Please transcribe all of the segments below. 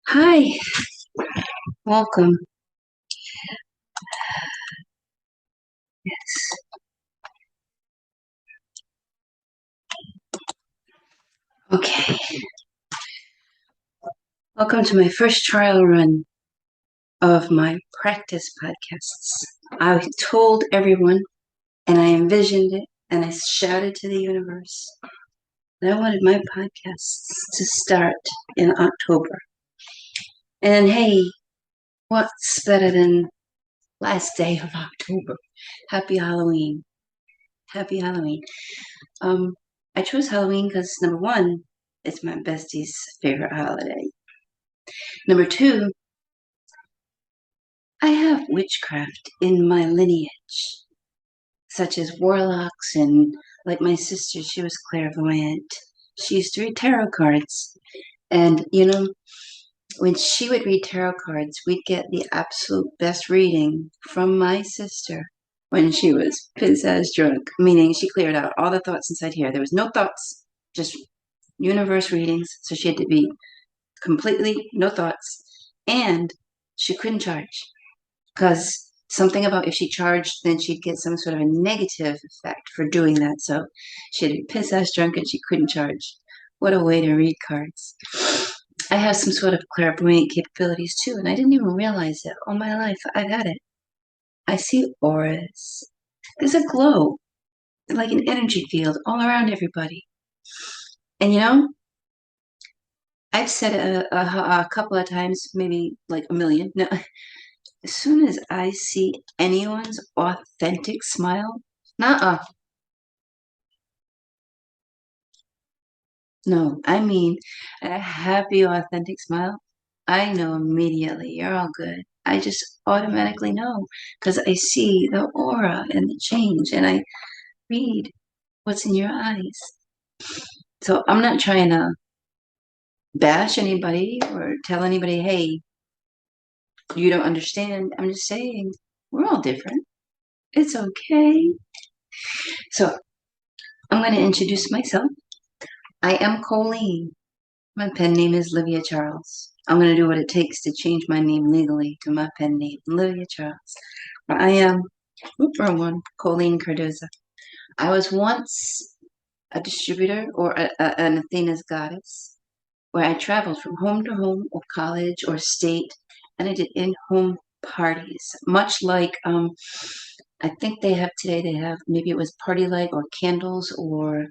Hi, welcome. Yes. Okay. Welcome to my first trial run of my practice podcasts. I told everyone and I envisioned it and I shouted to the universe that I wanted my podcasts to start in October. And hey, what's better than last day of October? Happy Halloween. Happy Halloween. I chose Halloween because number one, it's my bestie's favorite holiday. Number two, I have witchcraft in my lineage, such as warlocks, and like my sister, she was clairvoyant. She used to read tarot cards. And, when she would read tarot cards, we'd get the absolute best reading from my sister when she was piss-ass drunk, meaning she cleared out all the thoughts inside here. There was no thoughts, just universe readings. So she had to be completely no thoughts. And she couldn't charge because something about if she charged, then she'd get some sort of a negative effect for doing that. So she had to be piss ass drunk and she couldn't charge. What a way to read cards. I have some sort of clairvoyant capabilities too, and I didn't even realize it. All my life, I've had it. I see auras. There's a glow, like an energy field all around everybody. And I've said it a couple of times, maybe like a million. No, as soon as I see anyone's authentic smile, nuh-uh. No, I mean a happy, authentic smile. I know immediately you're all good. I just automatically know because I see the aura and the change and I read what's in your eyes. So I'm not trying to bash anybody or tell anybody, hey, you don't understand. I'm just saying we're all different. It's okay. So I'm going to introduce myself. I am Colleen. My pen name is Livia Charles. I'm going to do what it takes to change my name legally to my pen name, Livia Charles. But I am, wrong one, Colleen Cardoza. I was once a distributor or an Athena's goddess, where I traveled from home to home or college or state, and I did in-home parties, much like I think they have today. They have maybe it was party light or candles or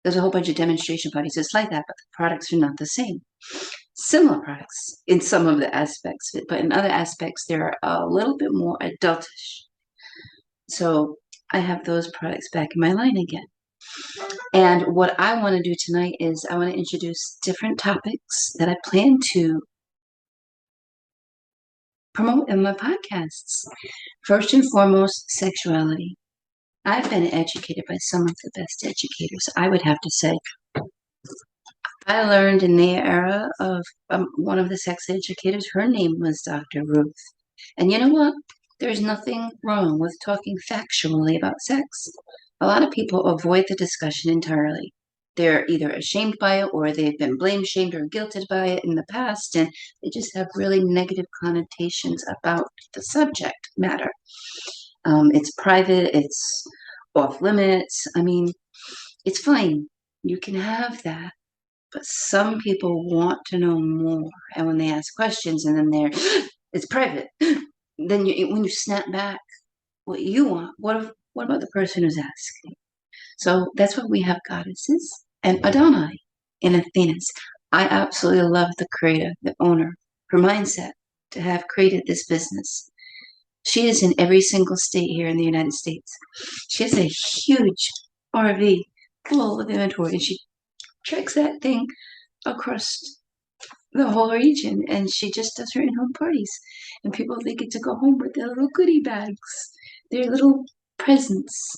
there's a whole bunch of demonstration parties. It's like that, but the products are not the same. Similar products in some of the aspects, but in other aspects, they're a little bit more adultish. So I have those products back in my line again. And what I want to do tonight is I want to introduce different topics that I plan to promote in my podcasts. First and foremost, sexuality. I've been educated by some of the best educators, I would have to say. I learned in the era of one of the sex educators. Her name was Dr. Ruth. And you know what? There's nothing wrong with talking factually about sex. A lot of people avoid the discussion entirely. They're either ashamed by it or they've been blame shamed or guilted by it in the past, and they just have really negative connotations about the subject matter. It's private, it's off limits. I mean, it's fine. You can have that. But some people want to know more. And when they ask questions and then it's private, then when you snap back what you want, what about the person who's asking? So that's why we have goddesses and Adonai in Athenas. I absolutely love the creator, the owner, her mindset to have created this business. She is in every single state here in the United States. She has a huge RV full of inventory, and she treks that thing across the whole region, and she just does her in-home parties. And people, they get to go home with their little goodie bags, their little presents.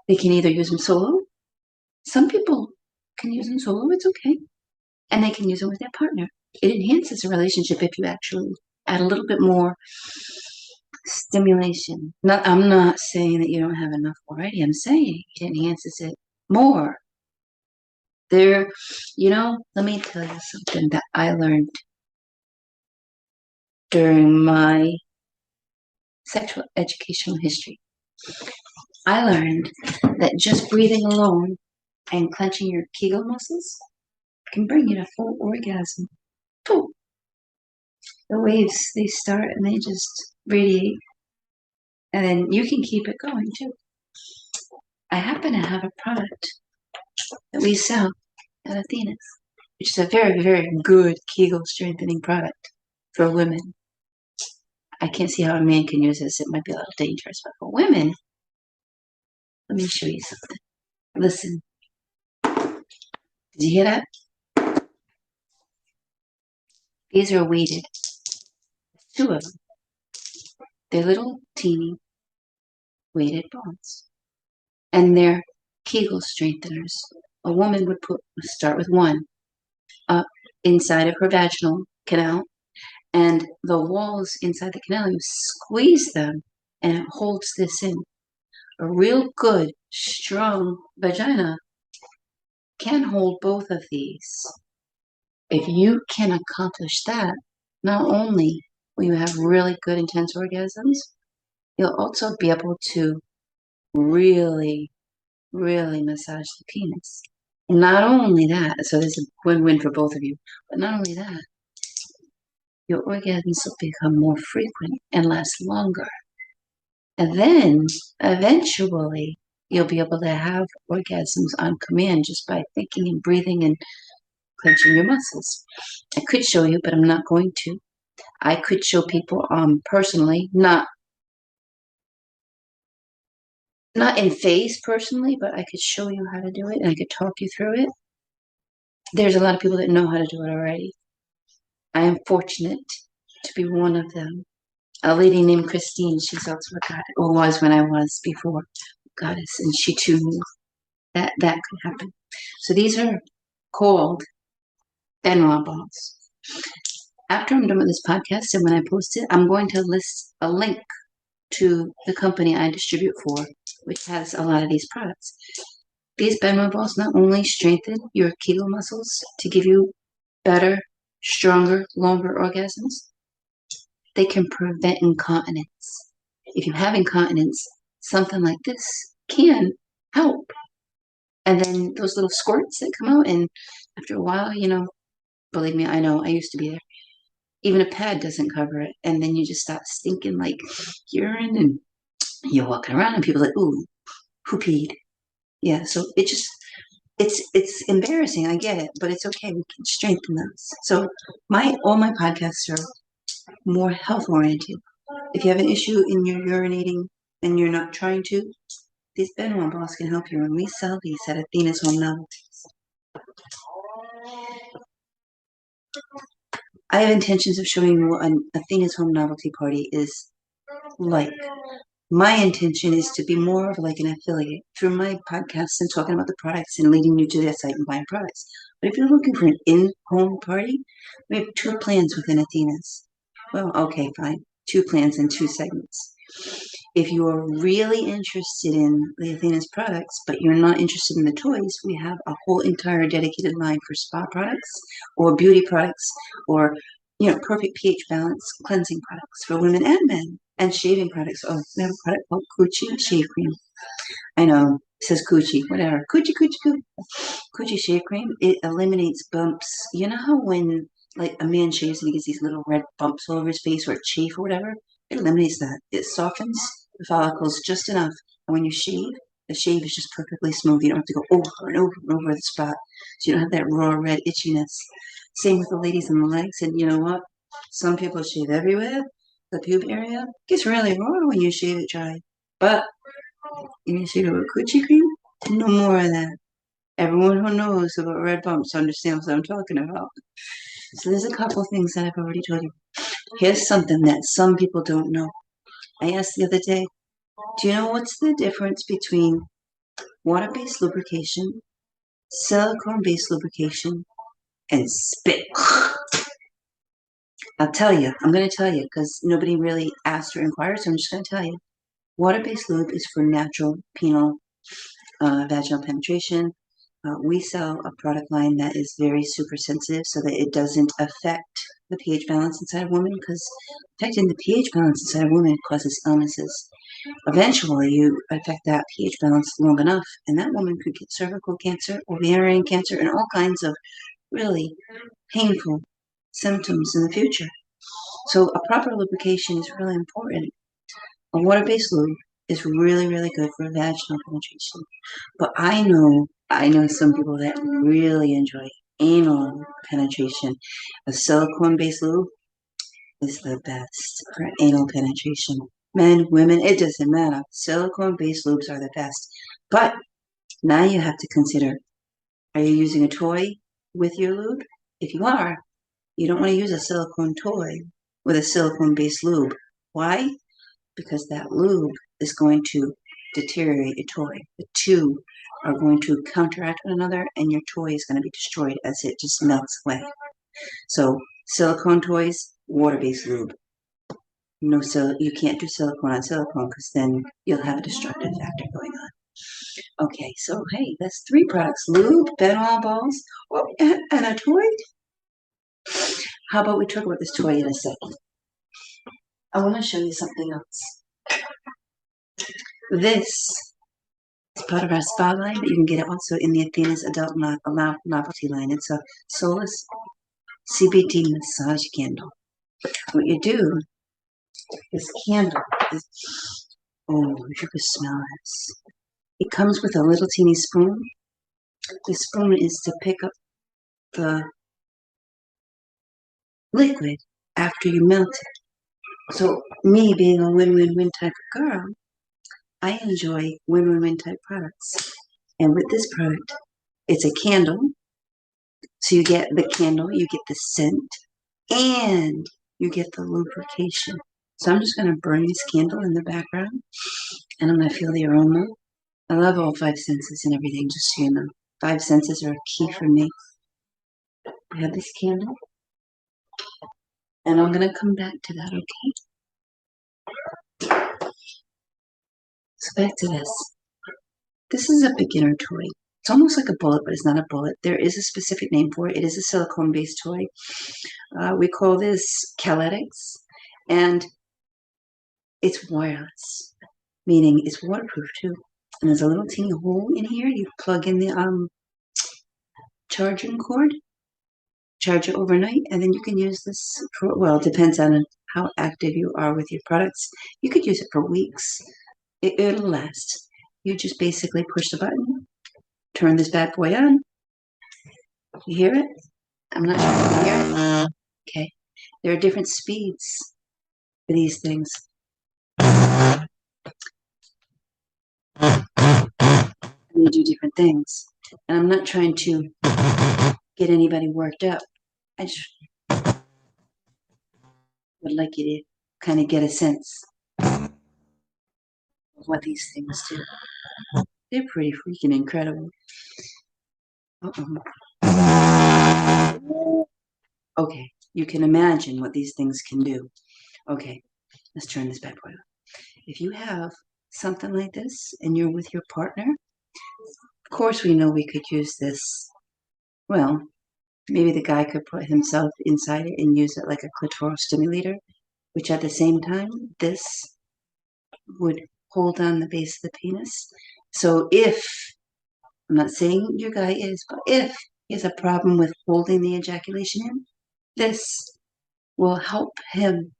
They can either use them solo. Some people can use them solo. It's okay. And they can use them with their partner. It enhances a relationship if you actually add a little bit more stimulation. I'm not saying that you don't have enough already. I'm saying it enhances it more. Let me tell you something that I learned during my sexual educational history. I learned that just breathing alone and clenching your Kegel muscles can bring you to full orgasm. Boom. The waves, they start and they just radiate. And then you can keep it going too. I happen to have a product that we sell at Athena's, which is a very, very good Kegel strengthening product for women. I can't see how a man can use this. It might be a little dangerous, but for women, let me show you something. Listen. Did you hear that? These are weighted. Two of them. They're little teeny weighted balls. And they're Kegel strengtheners. A woman would start with one up inside of her vaginal canal. And the walls inside the canal, you squeeze them and it holds this in. A real good, strong vagina can hold both of these. If you can accomplish that, not only will you have really good, intense orgasms, you'll also be able to really, really massage the penis. Not only that, so there's a win-win for both of you, but not only that, your orgasms will become more frequent and last longer. And then, eventually, you'll be able to have orgasms on command just by thinking and breathing and clenching your muscles. I could show you, but I'm not going to. I could show people personally, not in face personally, but I could show you how to do it and I could talk you through it. There's a lot of people that know how to do it already. I am fortunate to be one of them. a lady named Christine. She's also a goddess, or was when I was before goddess, and she too knew that could happen. So these are called Benoit balls. After I'm done with this podcast and when I post it, I'm going to list a link to the company I distribute for, which has a lot of these products. These Benoit balls not only strengthen your Kegel muscles to give you better, stronger, longer orgasms, they can prevent incontinence. If you have incontinence, something like this can help. And then those little squirts that come out, and after a while, believe me, I know, I used to be there. Even a pad doesn't cover it. And then you just start stinking like urine, and you're walking around and people are like, ooh, who peed? Yeah, so it's embarrassing. I get it, but it's okay. We can strengthen those. So all my podcasts are more health oriented. If you have an issue in your urinating and you're not trying to, these Benoit balls can help you. And we sell these at Athena's Home Novelties. I have intentions of showing you what an Athena's Home Novelty Party is like. My intention is to be more of like an affiliate through my podcast and talking about the products and leading you to their site and buying products. But if you're looking for an in-home party, we have 2 plans within Athena's. Well, okay, fine. 2 plans and 2 segments. If you are really interested in the Athena's products, but you're not interested in the toys, we have a whole entire dedicated line for spa products or beauty products or perfect pH balance cleansing products for women and men, and shaving products. Oh, we have a product called Coochie Shave Cream. I know, it says Coochie, whatever. Coochie, Coochie, Coochie. Coochie Shave Cream, it eliminates bumps. You know how when like a man shaves and he gets these little red bumps all over his face or chafe or whatever? It eliminates that. It softens the follicles just enough. And when you shave, the shave is just perfectly smooth. You don't have to go over and over and over the spot. So you don't have that raw red itchiness. Same with the ladies in the legs. And you know what? Some people shave everywhere. The pube area gets really raw when you shave it dry. But you shave it with coochie cream, no more of that. Everyone who knows about red bumps understands what I'm talking about. So there's a couple of things that I've already told you. Here's something that some people don't know. I asked the other day, do you know what's the difference between water-based lubrication, silicone-based lubrication, and spit? I'll tell you. I'm going to tell you because nobody really asked or inquired, so I'm just going to tell you. Water-based lube is for natural penile vaginal penetration. We sell a product line that is very super sensitive so that it doesn't affect the pH balance inside a woman, because affecting the pH balance inside a woman causes illnesses. Eventually, you affect that pH balance long enough, and that woman could get cervical cancer, ovarian cancer, and all kinds of really painful symptoms in the future. So a proper lubrication is really important. A water-based lube is really, really good for vaginal penetration. But I know some people that really enjoy anal penetration. A silicone-based lube is the best for anal penetration. Men, women, it doesn't matter. Silicone-based lubes are the best. But now you have to consider, are you using a toy with your lube? If you are, you don't want to use a silicone toy with a silicone-based lube. Why? Because that lube is going to deteriorate a toy. The two are going to counteract one another, and your toy is going to be destroyed as it just melts away. So silicone toys, water-based lube. No, you can't do silicone on silicone because then you'll have a destructive factor going on. Okay, so hey, that's 3 products: lube, Benoit balls, and a toy. How about we talk about this toy in a second? I want to show you something else. This is part of our spa line, but you can get it also in the Athena's Adult Novelty line. It's a Solus CBD massage candle. What you do, this candle is, oh, if you could smell this. It comes with a little teeny spoon. The spoon is to pick up the liquid after you melt it. So me being a win-win-win type of girl, I enjoy win-win-win type products. And with this product, it's a candle. So you get the candle, you get the scent, and you get the lubrication. So I'm just going to burn this candle in the background, and I'm going to feel the aroma. I love all five senses and everything, just so you know. Five senses are a key for me. I have this candle, and I'm going to come back to that, okay? So back to this. This is a beginner toy. It's almost like a bullet, but it's not a bullet. There is a specific name for it. It is a silicone-based toy. We call this Caletics, and it's wireless, meaning it's waterproof too. And there's a little teeny hole in here. You plug in the charging cord, charge it overnight, and then you can use this for, well, it depends on how active you are with your products. You could use it for weeks. It'll last. You just basically push the button, turn this bad boy on. You hear it? I'm not sure if you hear it. Okay. There are different speeds for these things. They do different things. And I'm not trying to get anybody worked up. I just would like you to kind of get a sense of what these things do. They're pretty freaking incredible. Okay, you can imagine what these things can do. Okay, let's turn this bad boy on. If you have something like this and you're with your partner, of course we know we could use this. Well, maybe the guy could put himself inside it and use it like a clitoral stimulator, which at the same time, this would hold on the base of the penis. So if, I'm not saying your guy is, but if he has a problem with holding the ejaculation in, this will help him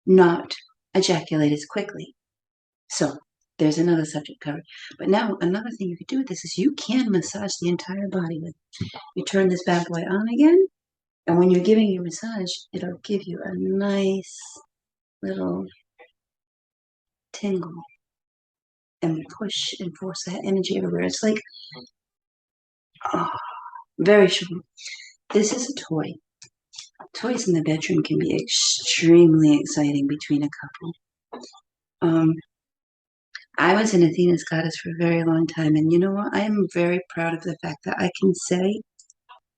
not ejaculate as quickly. So there's another subject covered. But now another thing you could do with this is you can massage the entire body with it. You turn this bad boy on again, and when you're giving your massage, it'll give you a nice little tingle and push and force that energy everywhere. It's like, oh, very sure. This is a toy. Toys in the bedroom can be extremely exciting between a couple. I was in Athena's Goddess for a very long time, and you know what? I am very proud of the fact that I can say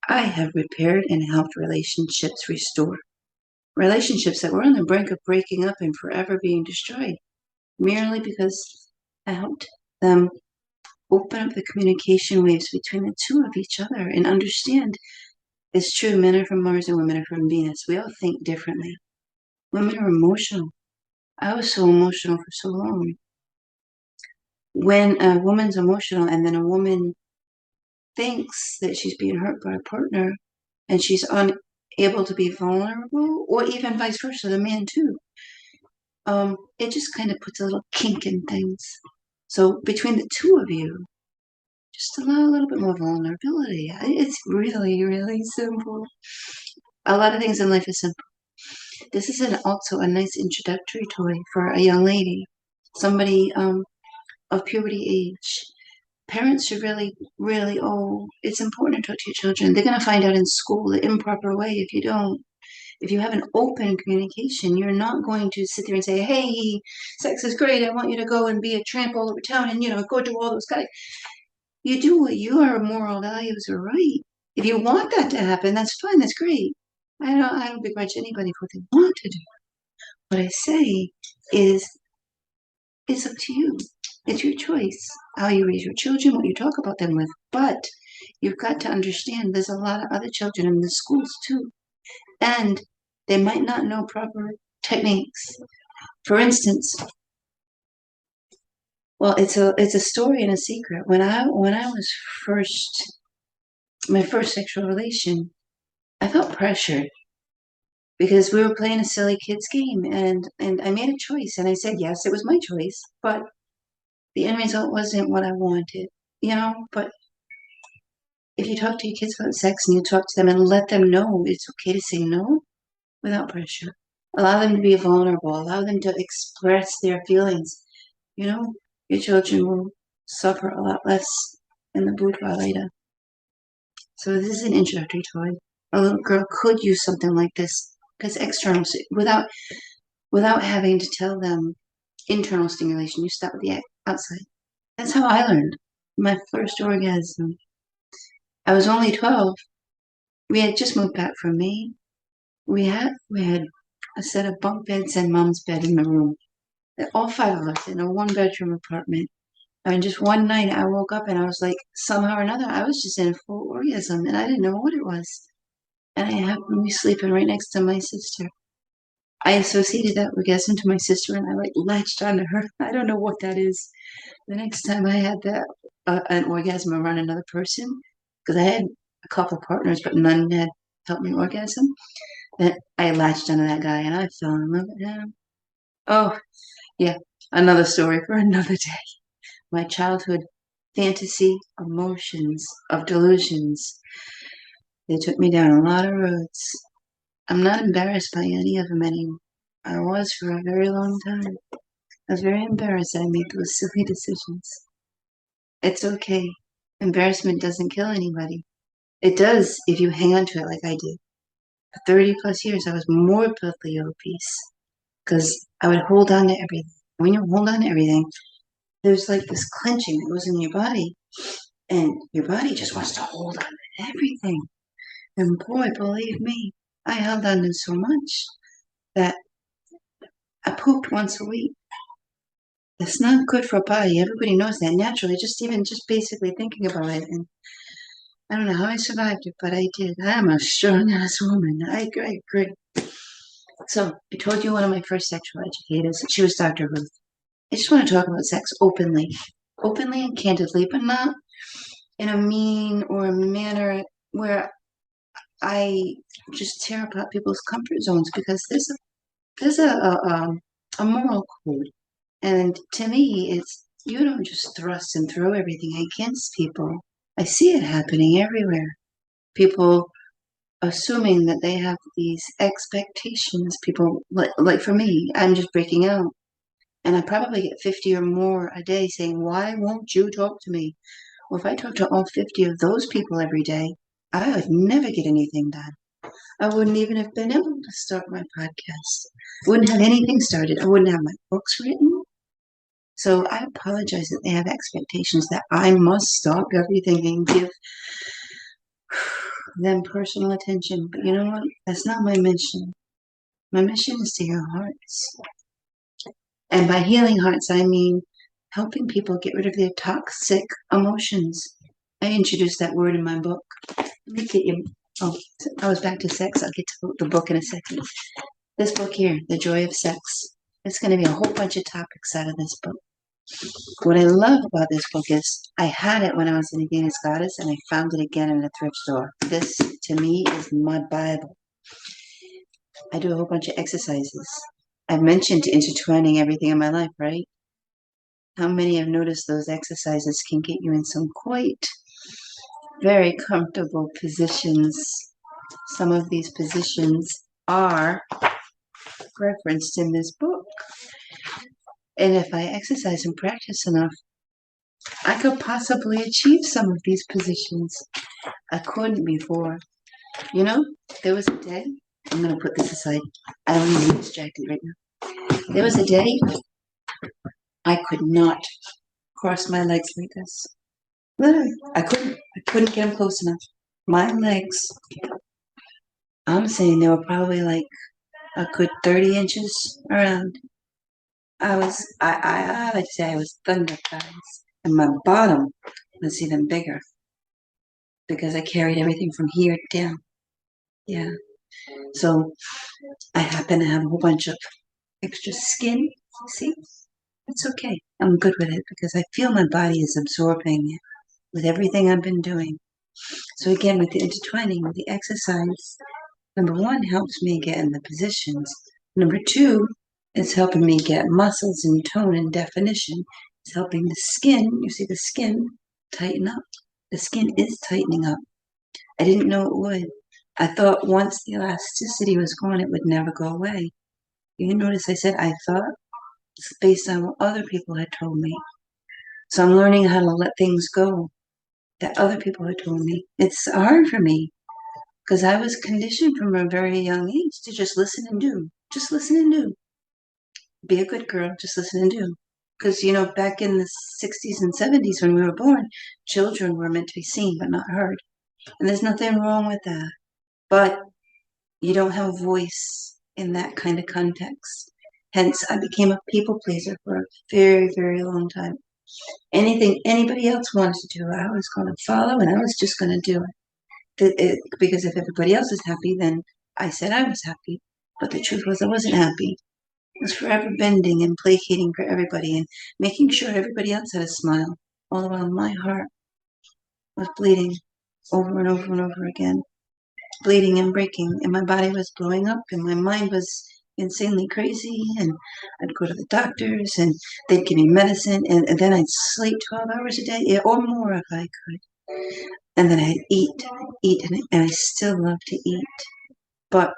I have repaired and helped relationships restore. Relationships that were on the brink of breaking up and forever being destroyed, merely because I helped them open up the communication waves between the two of each other and understand it's true, men are from Mars and women are from Venus. We all think differently. Women are emotional. I was so emotional for so long. When a woman's emotional and then a woman thinks that she's being hurt by a partner and she's unable to be vulnerable, or even vice versa, the man too, it just kind of puts a little kink in things. So between the two of you, just allow a little bit more vulnerability. It's really, really simple. A lot of things in life is simple. This is also a nice introductory toy for a young lady, somebody of puberty age. Parents should really, really, it's important to talk to your children. They're going to find out in school the improper way if you don't. If you have an open communication, you're not going to sit there and say, hey, sex is great. I want you to go and be a tramp all over town and, go do all those guys. You do what your moral values are right. If you want that to happen, that's fine. That's great. I don't begrudge anybody for what they want to do. What I say is, it's up to you. It's your choice how you raise your children, what you talk about them with. But you've got to understand there's a lot of other children in the schools too. And they might not know proper techniques. For instance, well, it's a story and a secret. When I was my first sexual relation, I felt pressured because we were playing a silly kids game, and I made a choice, and I said yes, it was my choice, but the end result wasn't what I wanted, But if you talk to your kids about sex and you talk to them and let them know it's okay to say no without pressure, allow them to be vulnerable, allow them to express their feelings, your children will suffer a lot less in the boudoir later. So this is an introductory toy. A little girl could use something like this because external, without without having to tell them internal stimulation. You start with the outside. That's how I learned my first orgasm. I was only 12. We had just moved back from Maine. We had a set of bunk beds and mom's bed in the room. All five of us in a one bedroom apartment. And just one night I woke up and I was like, somehow or another, I was just in full orgasm and I didn't know what it was. And I happened to be sleeping right next to my sister. I associated that orgasm to my sister and I like latched onto her. I don't know what that is. The next time I had that an orgasm around another person, because I had a couple partners, but none had helped me orgasm, then I latched onto that guy and I fell in love with him. Oh, yeah, another story for another day. My childhood fantasy, emotions of delusions. They took me down a lot of roads. I'm not embarrassed by any of them anymore. I was for a very long time. I was very embarrassed that I made those silly decisions. It's okay. Embarrassment doesn't kill anybody. It does if you hang on to it like I did. For 30 plus years, I was morbidly obese because I would hold on to everything. When you hold on to everything, there's like this clenching that goes in your body, and your body just wants to hold on to everything. And boy, believe me, I held on to so much that I pooped once a week. That's not good for a body. Everybody knows that naturally, just basically thinking about it. And I don't know how I survived it, but I did. I am a strong ass woman. I agree. So I told you one of my first sexual educators. She was Dr. Ruth. I just want to talk about sex openly and candidly, but not in a mean or a manner where I just tear apart people's comfort zones because there's a moral code, and to me, it's you don't just thrust and throw everything against people. I see it happening everywhere. People assuming that they have these expectations. People like for me, I'm just breaking out. And I probably get 50 or more a day saying, why won't you talk to me? Well, if I talk to all 50 of those people every day, I would never get anything done. I wouldn't even have been able to start my podcast. I wouldn't have anything started. I wouldn't have my books written. So I apologize that they have expectations that I must stop everything and give them personal attention. But you know what? That's not my mission. My mission is to heal hearts. And by healing hearts, I mean helping people get rid of their toxic emotions. I introduced that word in my book. Let me get you. Oh, I was back to sex. I'll get to the book in a second. This book here, The Joy of Sex. It's going to be a whole bunch of topics out of this book. What I love about this book is I had it when I was in the Venus Goddess and I found it again in a thrift store. This, to me, is my Bible. I do a whole bunch of exercises. I've mentioned intertwining everything in my life, right? How many have noticed those exercises can get you in some quite very comfortable positions? Some of these positions are referenced in this book. And if I exercise and practice enough, I could possibly achieve some of these positions. I couldn't before. You know, there was a day, I'm going to put this aside. I don't need to be distracted right now. There was a day I could not cross my legs like this. Literally, I couldn't get them close enough. My legs, I'm saying they were probably like a good 30 inches around. I like to say I was thunder thighs. And my bottom was even bigger because I carried everything from here down. Yeah. So I happen to have a whole bunch of extra skin. See? It's okay. I'm good with it because I feel my body is absorbing it with everything I've been doing. So again, with the intertwining, with the exercise, number one helps me get in the positions. Number two, it's helping me get muscles and tone and definition. It's helping the skin, you see the skin, tighten up. The skin is tightening up. I didn't know it would. I thought once the elasticity was gone, it would never go away. You notice I said I thought? It's based on what other people had told me. So I'm learning how to let things go that other people had told me. It's hard for me because I was conditioned from a very young age to just listen and do. Just listen and do. be a good girl, just listen and do. Because, back in the 60s and 70s when we were born, children were meant to be seen but not heard. And there's nothing wrong with that. But you don't have a voice in that kind of context. Hence, I became a people pleaser for a very, very long time. Anything anybody else wanted to do, I was going to follow and I was just going to do it. Because if everybody else is happy, then I said I was happy. But the truth was I wasn't happy. I was forever bending and placating for everybody and making sure everybody else had a smile. All the while my heart was bleeding over and over and over again. Bleeding and breaking, and my body was blowing up, and my mind was insanely crazy. And I'd go to the doctors, and they'd give me medicine, and then I'd sleep 12 hours a day, or more if I could. And then I'd eat, and I still love to eat. But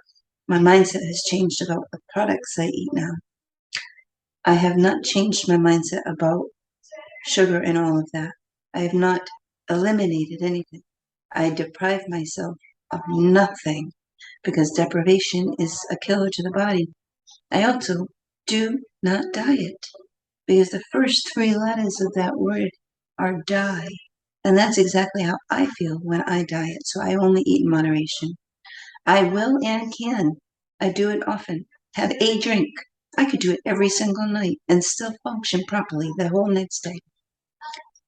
my mindset has changed about the products I eat now. I have not changed my mindset about sugar and all of that. I have not eliminated anything. I deprive myself of nothing because deprivation is a killer to the body. I also do not diet because the first three letters of that word are die. And that's exactly how I feel when I diet. So I only eat in moderation. I will and can. I do it often. Have a drink. I could do it every single night and still function properly the whole next day.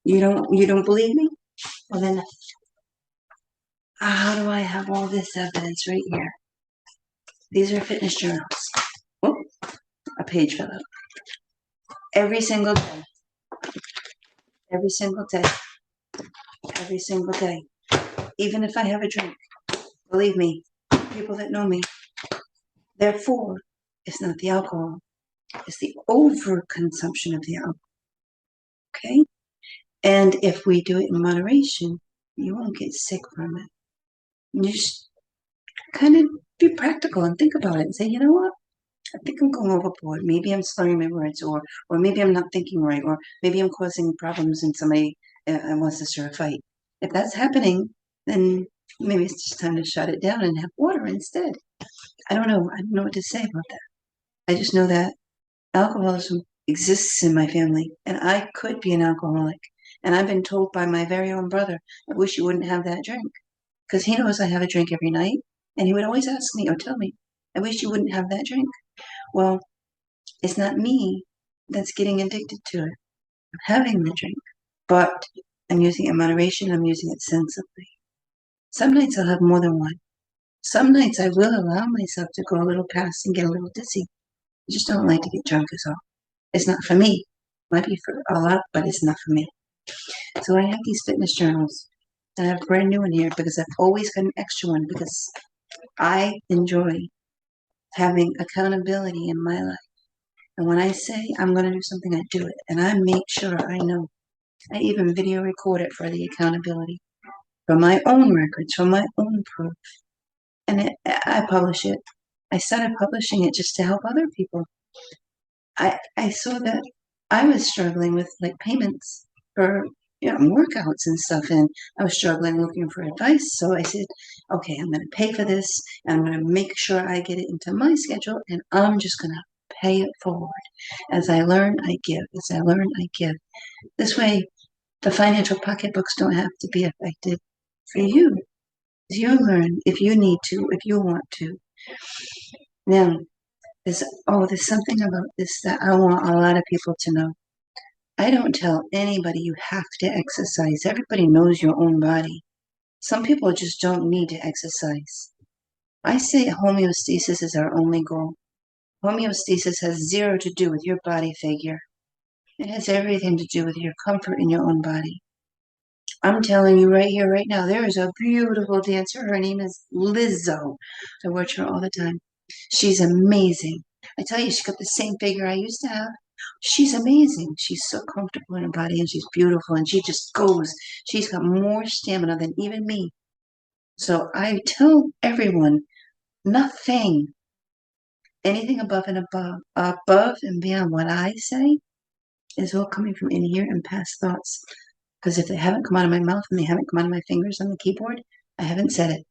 You don't believe me? Well then, how do I have all this evidence right here? These are fitness journals. Oh, a page fell out. Every single day. Every single day. Every single day. Even if I have a drink. Believe me, people that know me, therefore, it's not the alcohol. It's the overconsumption of the alcohol. Okay? And if we do it in moderation, you won't get sick from it. You just kind of be practical and think about it and say, you know what? I think I'm going overboard. Maybe I'm slurring my words, or maybe I'm not thinking right, or maybe I'm causing problems and somebody wants to start a fight. If that's happening, then maybe it's just time to shut it down and have water instead. I don't know. I don't know what to say about that. I just know that alcoholism exists in my family, and I could be an alcoholic. And I've been told by my very own brother, I wish you wouldn't have that drink, because he knows I have a drink every night, and he would always ask me or tell me, I wish you wouldn't have that drink. Well, it's not me that's getting addicted to it. I'm having the drink, but I'm using it in moderation. I'm using it sensibly. Some nights I'll have more than one. Some nights I will allow myself to go a little past and get a little dizzy. I just don't like to get drunk is all. It's not for me. Might be for a lot, but it's not for me. So I have these fitness journals. And I have a brand new one here because I've always got an extra one because I enjoy having accountability in my life. And when I say I'm going to do something, I do it. And I make sure I know. I even video record it for the accountability, for my own records, for my own proof. And I publish it. I started publishing it just to help other people. I saw that I was struggling with like payments for workouts and stuff, and I was struggling looking for advice. So I said, okay, I'm going to pay for this, and I'm going to make sure I get it into my schedule, and I'm just going to pay it forward. As I learn, I give. As I learn, I give. This way, the financial pocketbooks don't have to be affected for you. You learn if you need to, if you want to. Now, there's something about this that I want a lot of people to know. I don't tell anybody you have to exercise. Everybody knows your own body. Some people just don't need to exercise. I say homeostasis is our only goal. Homeostasis has zero to do with your body figure. It has everything to do with your comfort in your own body. I'm telling you right here, right now, there is a beautiful dancer. Her name is Lizzo. I watch her all the time. She's amazing. I tell you, she's got the same figure I used to have. She's amazing. She's so comfortable in her body and she's beautiful and she just goes. She's got more stamina than even me. So I tell everyone, nothing, anything above and beyond what I say is all coming from in here and past thoughts. Because if they haven't come out of my mouth and they haven't come out of my fingers on the keyboard, I haven't said it.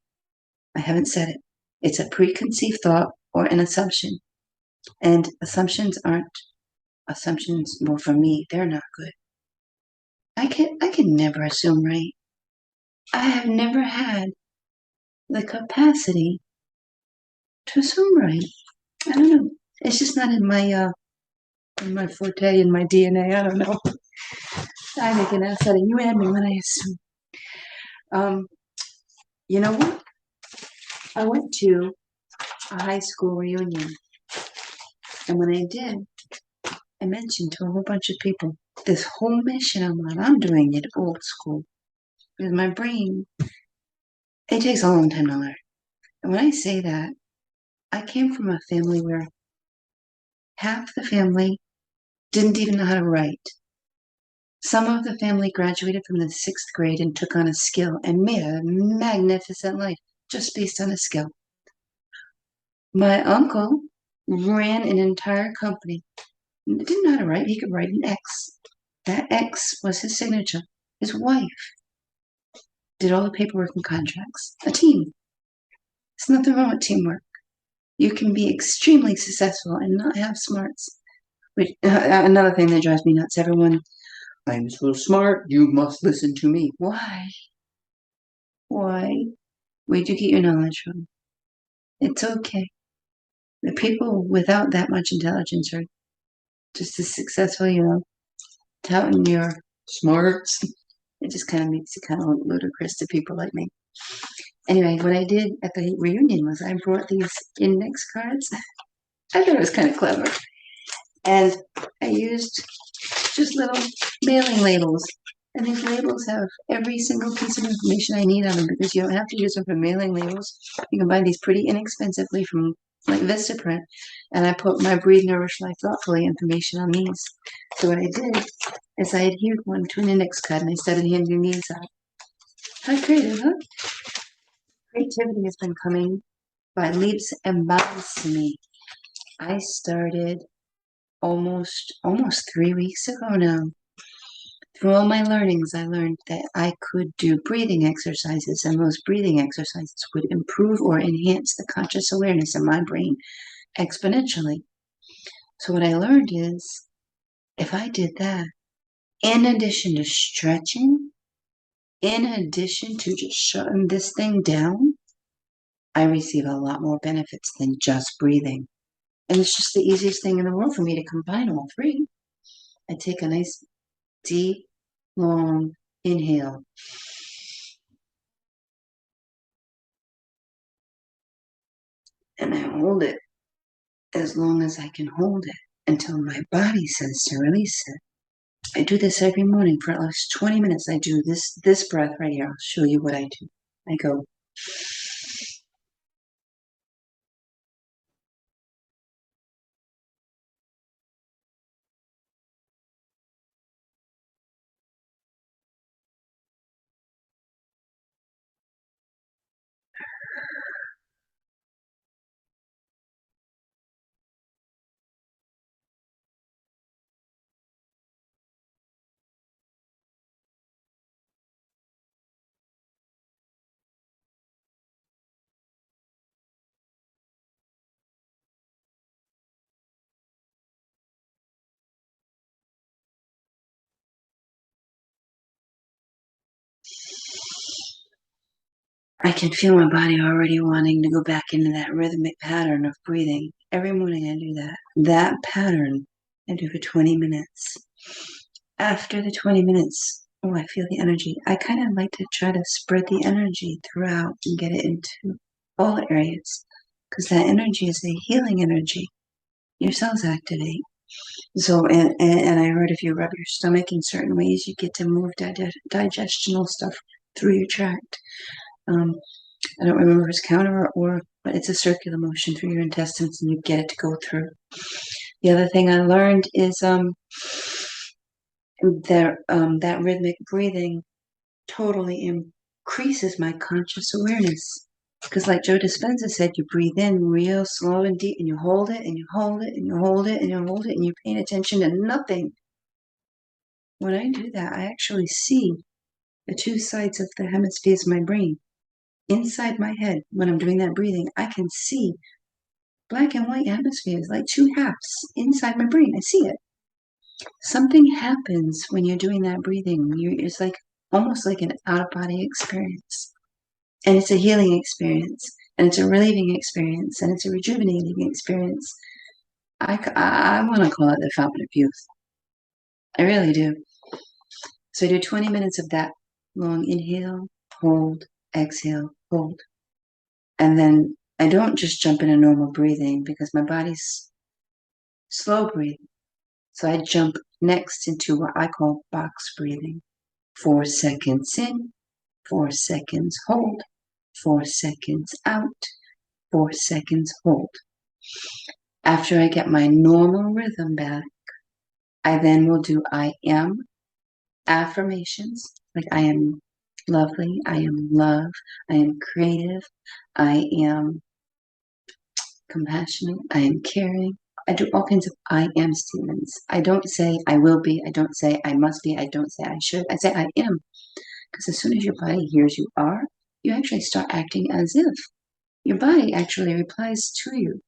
I haven't said it. It's a preconceived thought or an assumption. And assumptions aren't assumptions. Well, for me, they're not good. I can never assume right. I have never had the capacity to assume right. I don't know. It's just not in my forte, in my DNA. I don't know. I make an ass out of you and me when I assume. Um, you know what? I went to a high school reunion, and when I did, I mentioned to a whole bunch of people this whole mission I'm on. I'm doing it old school because my brain, it takes a long time to learn. And when I say that, I came from a family where half the family didn't even know how to write. Some of the family graduated from the sixth grade and took on a skill and made a magnificent life just based on a skill. My uncle ran an entire company. Didn't know how to write. He could write an X. That X was his signature. His wife did all the paperwork and contracts. A team. There's nothing wrong with teamwork. You can be extremely successful and not have smarts. Which, another thing that drives me nuts. Everyone, I'm so smart. You must listen to me. Why? Why? Where'd you get your knowledge from? It's okay. The people without that much intelligence are just as successful, touting your smarts. It just kind of makes it kind of look ludicrous to people like me. Anyway, what I did at the reunion was I brought these index cards. I thought it was kind of clever. And I used just little mailing labels. And these labels have every single piece of information I need on them because you don't have to use them for mailing labels. You can buy these pretty inexpensively from like Vistaprint. And I put my Breathe, Nourish, Life Thoughtfully information on these. So what I did is I adhered one to an index card and I started handing these out. How creative, huh? Creativity has been coming by leaps and bounds to me. I started almost 3 weeks ago now. Through all my learnings, I learned that I could do breathing exercises, and those breathing exercises would improve or enhance the conscious awareness in my brain exponentially. So what I learned is if I did that, in addition to stretching, in addition to just shutting this thing down, I receive a lot more benefits than just breathing. And it's just the easiest thing in the world for me to combine all three. I take a nice, deep, long inhale. And I hold it as long as I can hold it until my body says to release it. I do this every morning for at least 20 minutes. I do this breath right here. I'll show you what I do. I go, I can feel my body already wanting to go back into that rhythmic pattern of breathing. Every morning I do that. That pattern I do for 20 minutes. After the 20 minutes, oh, I feel the energy. I kind of like to try to spread the energy throughout and get it into all areas because that energy is a healing energy. Your cells activate. So, and I heard if you rub your stomach in certain ways, you get to move digestional stuff through your tract. Um, I don't remember if it's counter or, but it's a circular motion through your intestines, and you get it to go through. The other thing I learned is that rhythmic breathing totally increases my conscious awareness. Because, like Joe Dispenza said, you breathe in real slow and deep, and you hold it, and you hold it, and you hold it, and you hold it, and you're paying attention to nothing. When I do that, I actually see the two sides of the hemispheres of my brain. Inside my head, when I'm doing that breathing, I can see black and white hemispheres, like two halves inside my brain. I see it. Something happens when you're doing that breathing. It's like almost like an out-of-body experience. And it's a healing experience. And it's a relieving experience. And it's a rejuvenating experience. I want to call it the fountain of youth. I really do. So I do 20 minutes of that long inhale, hold, exhale, hold. And then I don't just jump into normal breathing because my body's slow breathing. So I jump next into what I call box breathing. 4 seconds in, 4 seconds hold, 4 seconds out, 4 seconds hold. After I get my normal rhythm back, I then will do I am affirmations, like I am lovely, I am love, I am creative, I am compassionate, I am caring. I do all kinds of I am statements. I don't say I will be, I don't say I must be, I don't say I should, I say I am. Because as soon as your body hears you are, you actually start acting as if. Your body actually replies to you.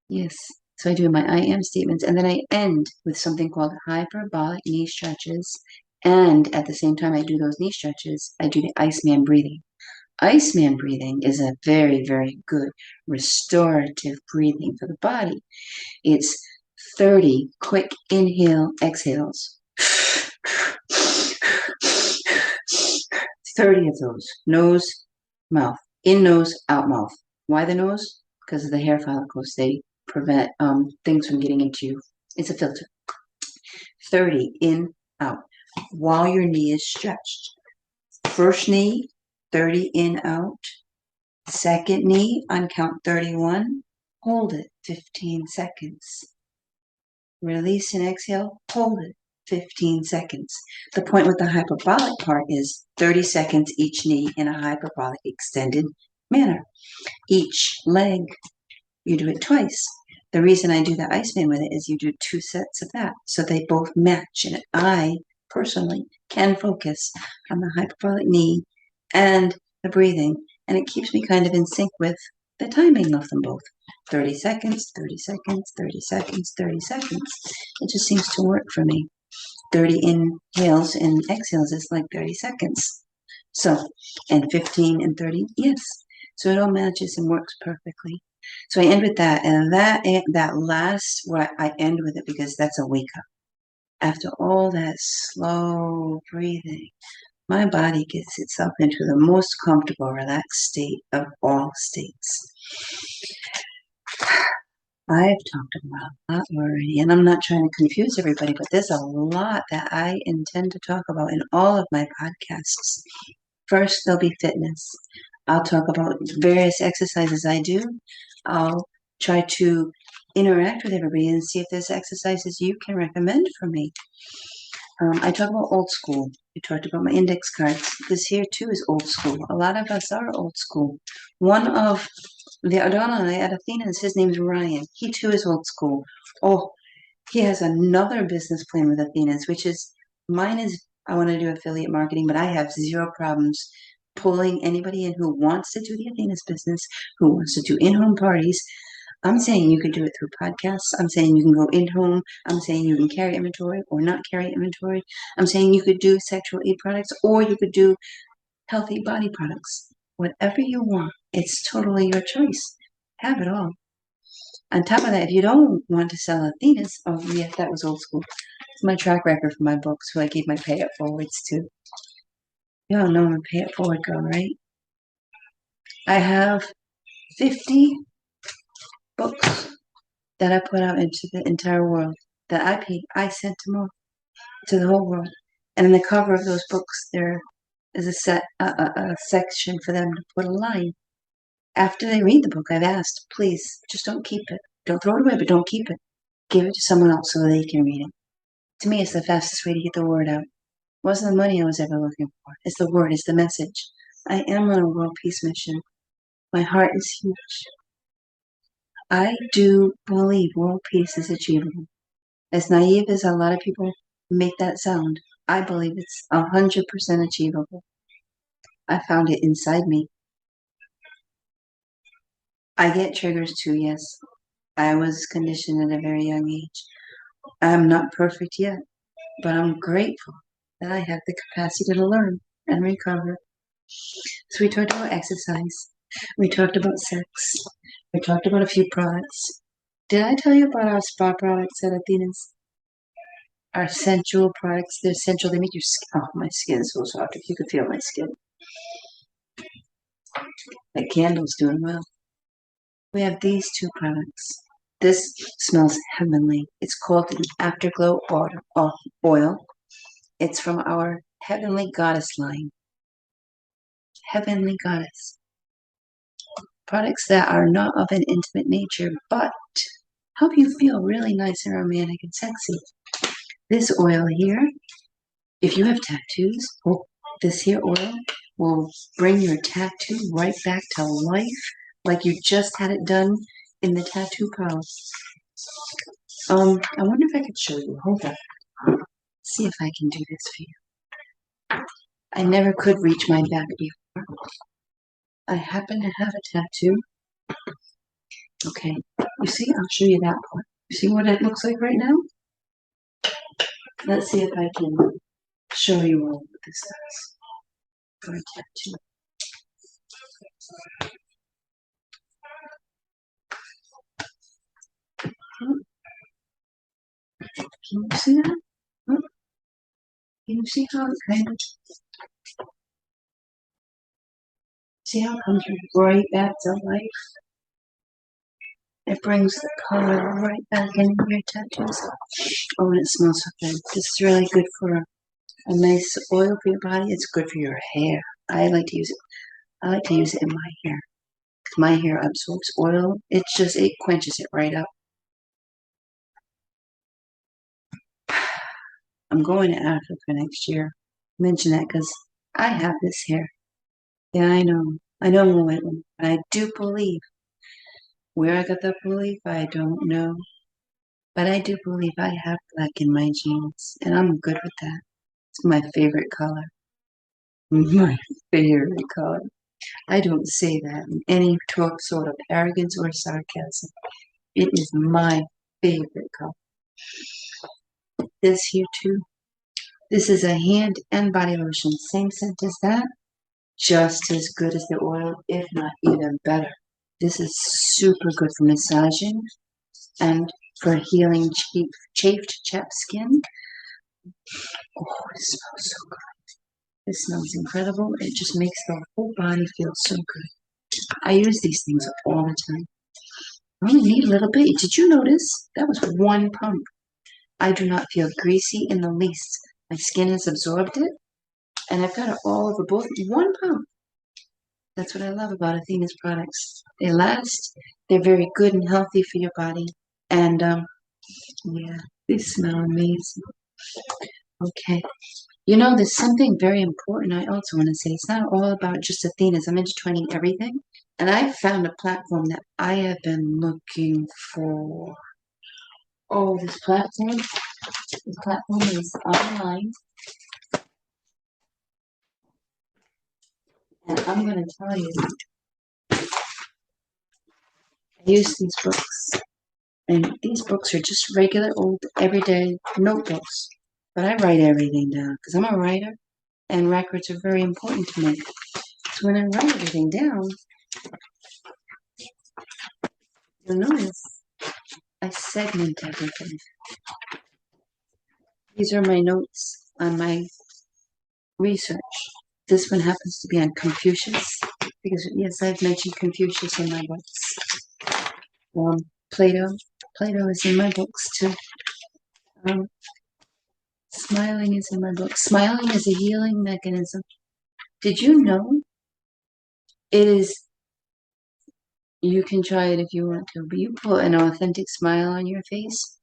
Yes. So I do my I am statements, and then I end with something called hyperbolic knee stretches. And at the same time I do those knee stretches, I do the Iceman breathing. Iceman breathing is a very, very good restorative breathing for the body. It's 30 quick inhale exhales. 30 of those. Nose, mouth. In nose, out mouth. Why the nose? Because of the hair follicles. They prevent things from getting into you. It's a filter. 30 in, out. While your knee is stretched. First knee, 30 in, out. Second knee, on count 31. Hold it 15 seconds. Release and exhale. Hold it 15 seconds. The point with the hyperbolic part is 30 seconds each knee in a hyperbolic extended manner. Each leg, you do it twice. The reason I do the Iceman with it is you do 2 sets of that, so they both match. And I personally can focus on the hyperbolic knee and the breathing, and it keeps me kind of in sync with the timing of them both. 30 seconds, 30 seconds, 30 seconds, 30 seconds. It just seems to work for me. 30 inhales and exhales is like 30 seconds. So, and 15 and 30, yes. So it all matches and works perfectly. So I end with that, and that last, what I end with it because that's a wake up. After all that slow breathing, my body gets itself into the most comfortable, relaxed state of all states. I've talked about a lot already, and I'm not trying to confuse everybody, but there's a lot that I intend to talk about in all of my podcasts. First, there'll be fitness. I'll talk about various exercises I do. I'll try to interact with everybody and see if there's exercises you can recommend for me. I talk about old school. I talked about my index cards. This here too is old school. A lot of us are old school. One of the Adonai at Athena's, his name's Ryan. He too is old school. Oh, he has another business plan with Athena's, which is mine is I want to do affiliate marketing, but I have zero problems pulling anybody in who wants to do the Athena's business, who wants to do in-home parties. I'm saying you could do it through podcasts. I'm saying you can go in-home. I'm saying you can carry inventory or not carry inventory. I'm saying you could do sexual aid products or you could do healthy body products. Whatever you want, it's totally your choice. Have it all. On top of that, if you don't want to sell Athena's, oh yeah, that was old school. It's my track record for my books, who I gave my pay it forwards to. Y'all know I'm a pay it forward girl, right? I have 50 books that I put out into the entire world that I paid. I sent them all to the whole world. And in the cover of those books, there is a section for them to put a line. After they read the book, I've asked, please, just don't keep it. Don't throw it away, but don't keep it. Give it to someone else so they can read it. To me, it's the fastest way to get the word out. It wasn't the money I was ever looking for. It's the word, it's the message. I am on a world peace mission. My heart is huge. I do believe world peace is achievable. As naive as a lot of people make that sound, I believe it's 100% achievable. I found it inside me. I get triggers too, yes. I was conditioned at a very young age. I'm not perfect yet, but I'm grateful that I have the capacity to learn and recover. So we talked about exercise. We talked about sex. We talked about a few products. Did I tell you about our spa products at Athena's? Our sensual products. They're sensual. They make your skin. Oh, my skin's so soft. If you could feel my skin. That candle's doing well. We have these two products. This smells heavenly. It's called an Afterglow oil. It's from our Heavenly Goddess line. Heavenly Goddess. Products that are not of an intimate nature, but help you feel really nice and romantic and sexy. This oil here, if you have tattoos, this here oil will bring your tattoo right back to life like you just had it done in the tattoo parlor. I wonder if I could show you. Hold on. See if I can do this for you. I never could reach my back before. I happen to have a tattoo. Okay, you see, I'll show you that part. You see what it looks like right now? Let's see if I can show you all what this does for a tattoo. Can you see that? Can you see how it kind of, see how it comes right back to life? It brings the color right back into your tattoos. Oh, and it smells so good. This is really good for a nice oil for your body. It's good for your hair. I like to use it. I like to use it in my hair. My hair absorbs oil. It quenches it right up. I'm going to Africa next year. Mention that because I have this hair. Yeah, I know. I know I'm white one, but I do believe. Where I got that belief, I don't know. But I do believe I have black in my genes, and I'm good with that. It's my favorite color. My favorite color. I don't say that in any sort of arrogance or sarcasm. It is my favorite color. This here too. This is a hand and body lotion. Same scent as that. Just as good as the oil, if not even better. This is super good for massaging and for healing chafed, chapped skin. Oh, it smells so good. It smells incredible. It just makes the whole body feel so good. I use these things all the time. I only need a little bit. Did you notice? That was one pump. I do not feel greasy in the least. My skin has absorbed it, and I've got it all over both. One pump. That's what I love about Athena's products. They last. They're very good and healthy for your body. And yeah, they smell amazing. Okay. You know, there's something very important I also want to say. It's not all about just Athena's. I'm intertwining everything. And I found a platform that I have been looking for. Oh, this platform. This platform is online. And I'm going to tell you, I use these books. And these books are just regular old everyday notebooks. But I write everything down because I'm a writer and records are very important to me. So when I write everything down, you'll notice I segment everything. These are my notes on my research. This one happens to be on Confucius because, yes, I've mentioned Confucius in my books. Plato. Plato is in my books too. Smiling is in my book. Smiling is a healing mechanism. Did you know it is? You can try it if you want to, but you put an authentic smile on your face,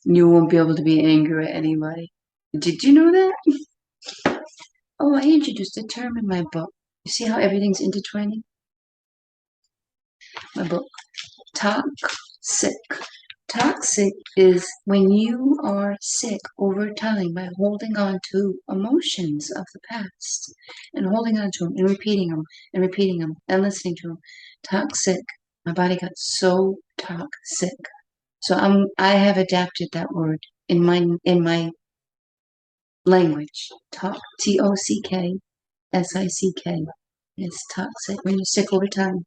you won't be able to be angry at anybody. Did you know that? Oh, I introduced a term in my book. You see how everything's intertwining? My book. Toxic. Toxic is when you are sick over time by holding on to emotions of the past and holding on to them and repeating them and repeating them and listening to them. Toxic My body got so toxic. So I have adapted that word in my language. TOCKSICK. It's toxic when you're sick over time.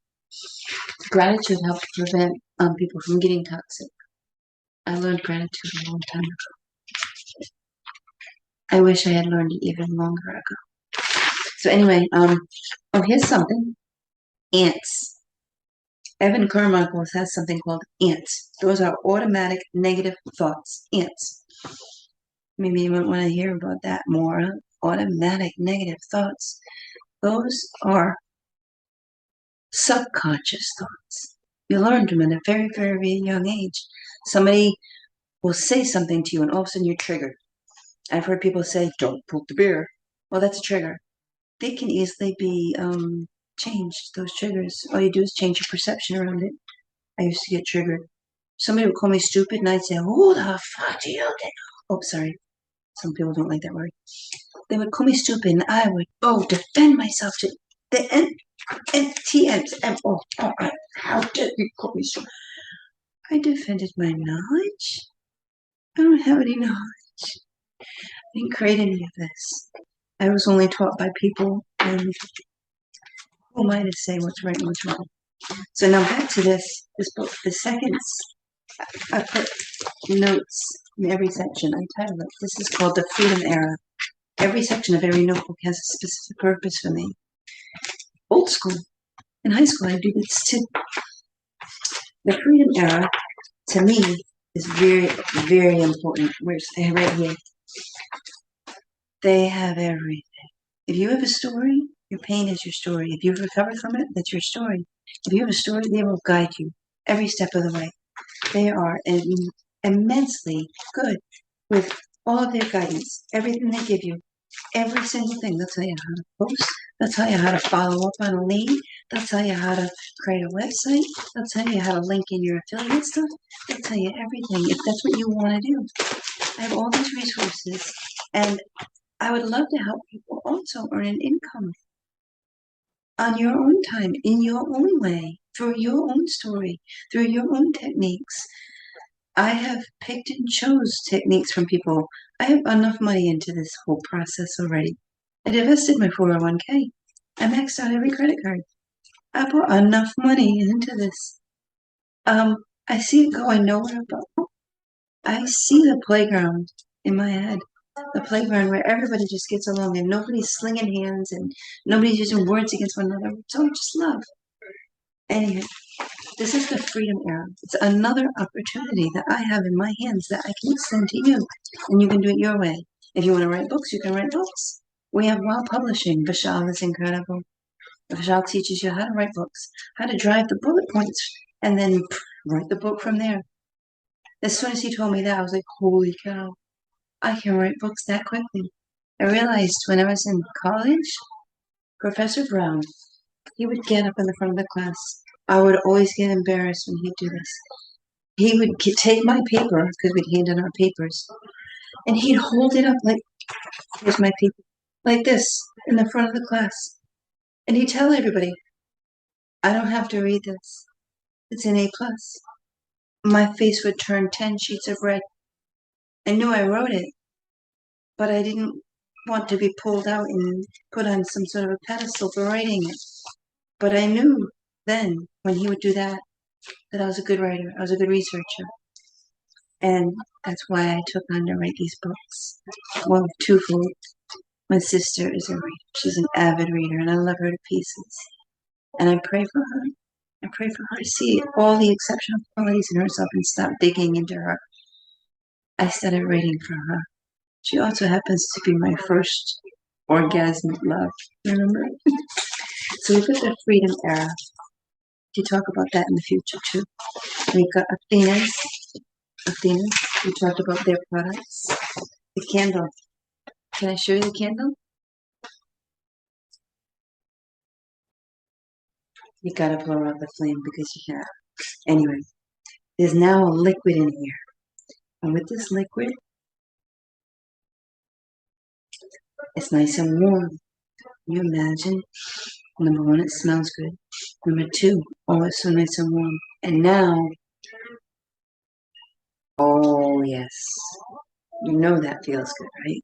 Gratitude helps prevent people from getting toxic. I learned gratitude a long time ago. I wish I had learned it even longer ago. So anyway, here's something. Ants. Evan Carmichael has something called ants. Those are automatic negative thoughts. Ants. Maybe you might want to hear about that more. Automatic negative thoughts. Those are subconscious thoughts. You learned them at a very, very young age. Somebody will say something to you and all of a sudden you're triggered. I've heard people say, don't poke the bear. Well, that's a trigger. They can easily be changed, those triggers. All you do is change your perception around it. I used to get triggered. Somebody would call me stupid and I'd say, who the fuck do you think? Oh, sorry. Some people don't like that word. They would call me stupid and I would, defend myself to the how dare you call me stupid? I defended my knowledge. I don't have any knowledge. I didn't create any of this. I was only taught by people, and who am I to say what's right and what's wrong? So now back to this book. The seconds, I put notes in every section. I titled it. This is called the Freedom Era. Every section of every notebook has a specific purpose for me. Old school. In high school, I do this too. The Freedom Era, to me, is very, very important. Where's right here? They have everything. If you have a story, your pain is your story. If you've recovered from it, that's your story. If you have a story, they will guide you every step of the way. They are immensely good with all of their guidance, everything they give you, every single thing. They'll tell you how to post. They'll tell you how to follow up on a lead. They'll tell you how to create a website. They'll tell you how to link in your affiliate stuff. They'll tell you everything if that's what you want to do. I have all these resources, and I would love to help people also earn an income on your own time, in your own way, through your own story, through your own techniques. I have picked and chose techniques from people. I have enough money into this whole process already. I divested my 401k. I maxed out every credit card. I put enough money into this. I see it going nowhere but I see the playground in my head. The playground where everybody just gets along and nobody's slinging hands and nobody's using words against one another. It's all just love. Anyhow, this is the freedom era. It's another opportunity that I have in my hands that I can extend to you, and you can do it your way. If you want to write books, you can write books. We have Wow Publishing. Vishal is incredible. Vishal teaches you how to write books, how to drive the bullet points, and then write the book from there. As soon as he told me that, I was like, holy cow, I can write books that quickly. I realized when I was in college, Professor Brown, he would get up in the front of the class. I would always get embarrassed when he'd do this. He would take my paper, because we'd hand in our papers, and he'd hold it up like, here's my paper, like this, in the front of the class. And he'd tell everybody, I don't have to read this. It's an A+. My face would turn 10 sheets of red. I knew I wrote it, but I didn't want to be pulled out and put on some sort of a pedestal for writing it. But I knew then, when he would do that I was a good writer. I was a good researcher. And that's why I took on to write these books. Well, twofold. My sister is a reader. She's an avid reader, and I love her to pieces. And I pray for her. I pray for her to see all the exceptional qualities in herself and stop digging into her. I started writing for her. She also happens to be my first orgasmic love. Remember? So we got the freedom era. We talk about that in the future too. We got Athena's. We talked about their products. The candle. Can I show you the candle? You gotta blow out the flame because you can't. Anyway, there's now a liquid in here. And with this liquid, it's nice and warm. Can you imagine Number one, it smells good. Number two, oh, it's so nice and warm. And now, oh yes, you know that feels good, right?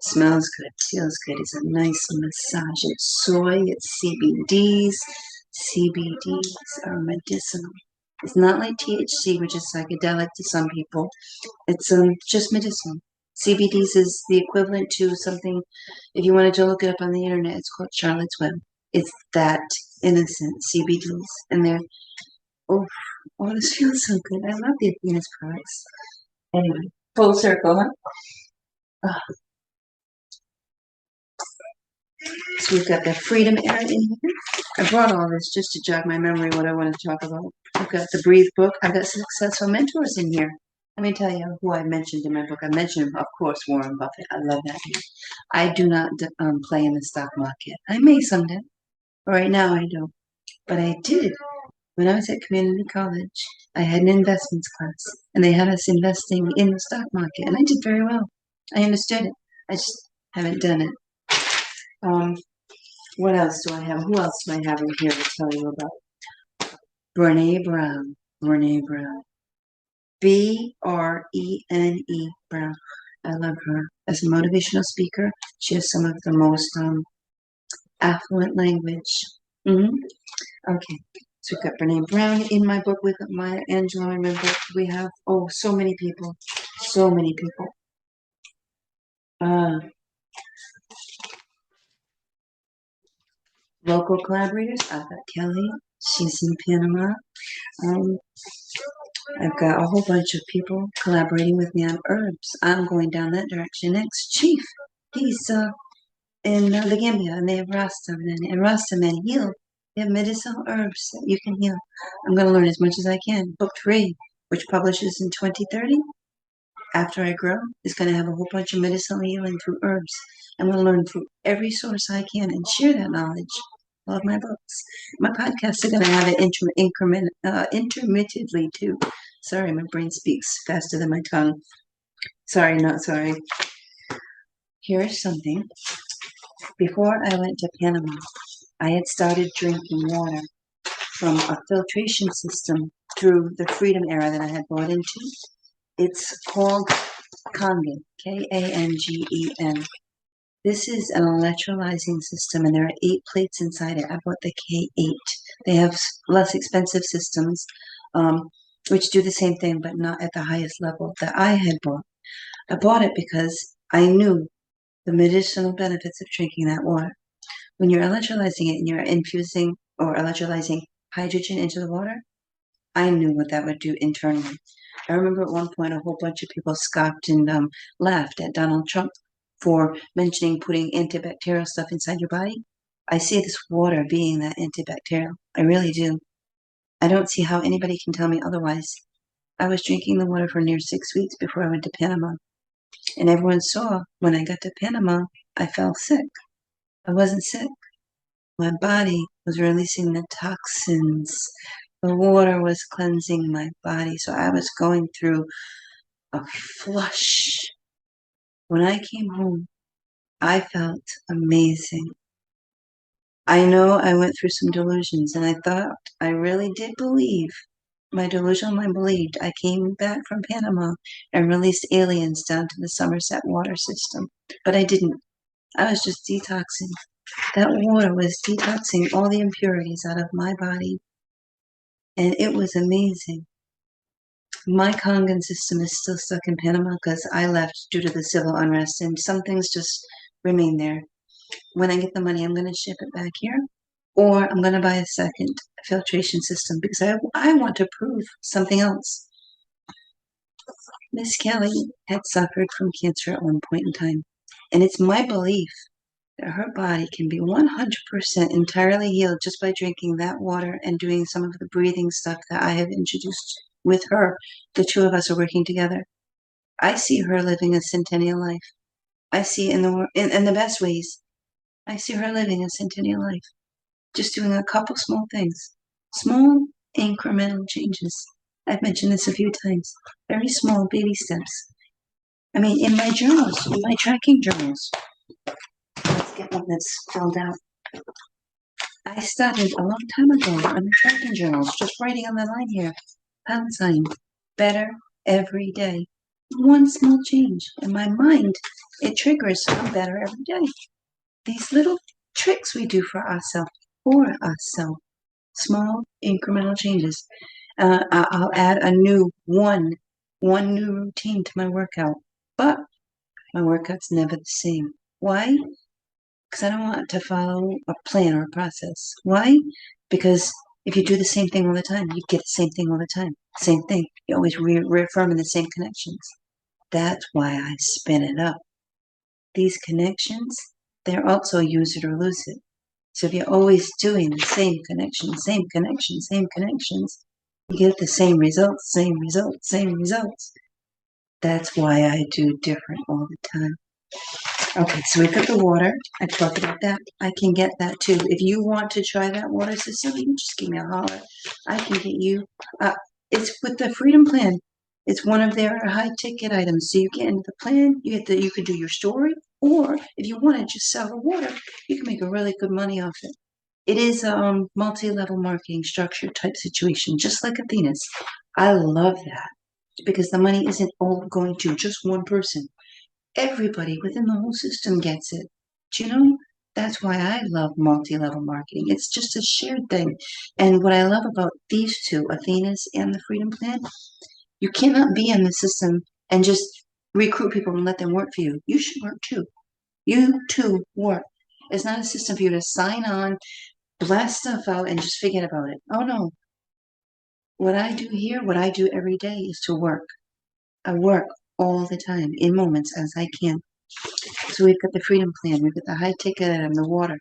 Smells good, feels good. It's a nice massage. It's soy, it's CBDs. CBDs are medicinal. It's not like THC, which is psychedelic to some people. It's just medicinal. CBDs is the equivalent to something, if you wanted to look it up on the internet, it's called Charlotte's Web. It's that innocent CBDs. And they're, oh, oh, this feels so good. I love the Athena's products. Anyway, full circle, huh? Ah, so we've got the freedom air in here. I brought all this just to jog my memory what I wanted to talk about. I've got the Breathe book. I've got successful mentors in here. Let me tell you who I mentioned in my book. I mentioned, of course, Warren Buffett. I love that man. I do not play in the stock market. I may someday. Right now, I don't. But I did. When I was at community college, I had an investments class, and they had us investing in the stock market, and I did very well. I understood it. I just haven't done it. What else do I have? Who else do I have in here to tell you about? Brene Brown. Brene Brown. Brene Brown. I love her. As a motivational speaker, she has some of the most affluent language. Okay. So we've got Brene Brown in my book. We've got Maya Angelou in my book. We have, oh, so many people. So many people. Local collaborators. I've got Kelly. She's in Panama. I've got a whole bunch of people collaborating with me on herbs. I'm going down that direction next. Chief, he's in the Gambia, and they have Rastaman, and Rastaman heal. They have medicinal herbs that you can heal. I'm going to learn as much as I can. Book 3, which publishes in 2030, After I Grow, is going to have a whole bunch of medicinal healing through herbs. I'm going to learn through every source I can and share that knowledge. Love my books. My podcasts are going to have it intermittently too. Sorry, my brain speaks faster than my tongue. Sorry, not sorry. Here's something. Before I went to Panama, I had started drinking water from a filtration system through the Freedom Era that I had bought into. It's called Kangen, Kangen. This is an electrolyzing system, and there are 8 plates inside it. I bought the K8. They have less expensive systems, which do the same thing, but not at the highest level that I had bought. I bought it because I knew the medicinal benefits of drinking that water. When you're electrolyzing it and you're infusing or electrolyzing hydrogen into the water, I knew what that would do internally. I remember at one point a whole bunch of people scoffed and laughed at Donald Trump for mentioning putting antibacterial stuff inside your body. I see this water being that antibacterial. I really do. I don't see how anybody can tell me otherwise. I was drinking the water for near 6 weeks before I went to Panama. And everyone saw when I got to Panama, I fell sick. I wasn't sick. My body was releasing the toxins. The water was cleansing my body. So I was going through a flush. When I came home, I felt amazing. I know I went through some delusions, and I thought I really did believe. My delusional mind believed I came back from Panama and released aliens down to the Somerset water system. But I didn't. I was just detoxing. That water was detoxing all the impurities out of my body. And it was amazing. My Kangen system is still stuck in Panama because I left due to the civil unrest, and some things just remain there. When I get the money, I'm going to ship it back here, or I'm going to buy a second filtration system because I want to prove something else. Miss Kelly had suffered from cancer at one point in time, and it's my belief that her body can be 100% entirely healed just by drinking that water and doing some of the breathing stuff that I have introduced with her. The two of us are working together. I see her living a centennial life. I see in the best ways. I see her living a centennial life, just doing a couple small things, small incremental changes. I've mentioned this a few times. Very small baby steps. I mean, in my journals, in my tracking journals. Let's get one that's filled out. I started a long time ago on the tracking journals, just writing on the line here, pound sign, better every day. One small change in my mind, it triggers I'm better every day. These little tricks we do for ourselves, small incremental changes. I'll add a new one new routine to my workout, but my workout's never the same. Why? Because I don't want to follow a plan or a process. Why? Because if you do the same thing all the time, you get the same thing all the time. Same thing. You always reaffirming the same connections. That's why I spin it up. These connections, they're also use it or lose it. So if you're always doing the same connections, you get the same results, same results, same results. That's why I do different all the time. Okay, so we've got the water. I talked about that. I can get that too. If you want to try that water system, you just give me a holler. I can get you. It's with the Freedom Plan. It's one of their high ticket items. So you get into the plan. You could do your story, or if you want to just sell the water, you can make a really good money off it. It is a multi-level marketing structure type situation, just like Athena's. I love that because the money isn't all going to just one person. Everybody within the whole system gets it. Do you know? That's why I love multi-level marketing. It's just a shared thing. And what I love about these two, Athena's and the Freedom Plan, you cannot be in the system and just recruit people and let them work for you. You should work too. You too work. It's not a system for you to sign on, blast stuff out, and just forget about it. Oh no. What I do here, what I do every day is to work. I work all the time in moments as I can. So we've got the Freedom Plan, we've got the high ticket and the water.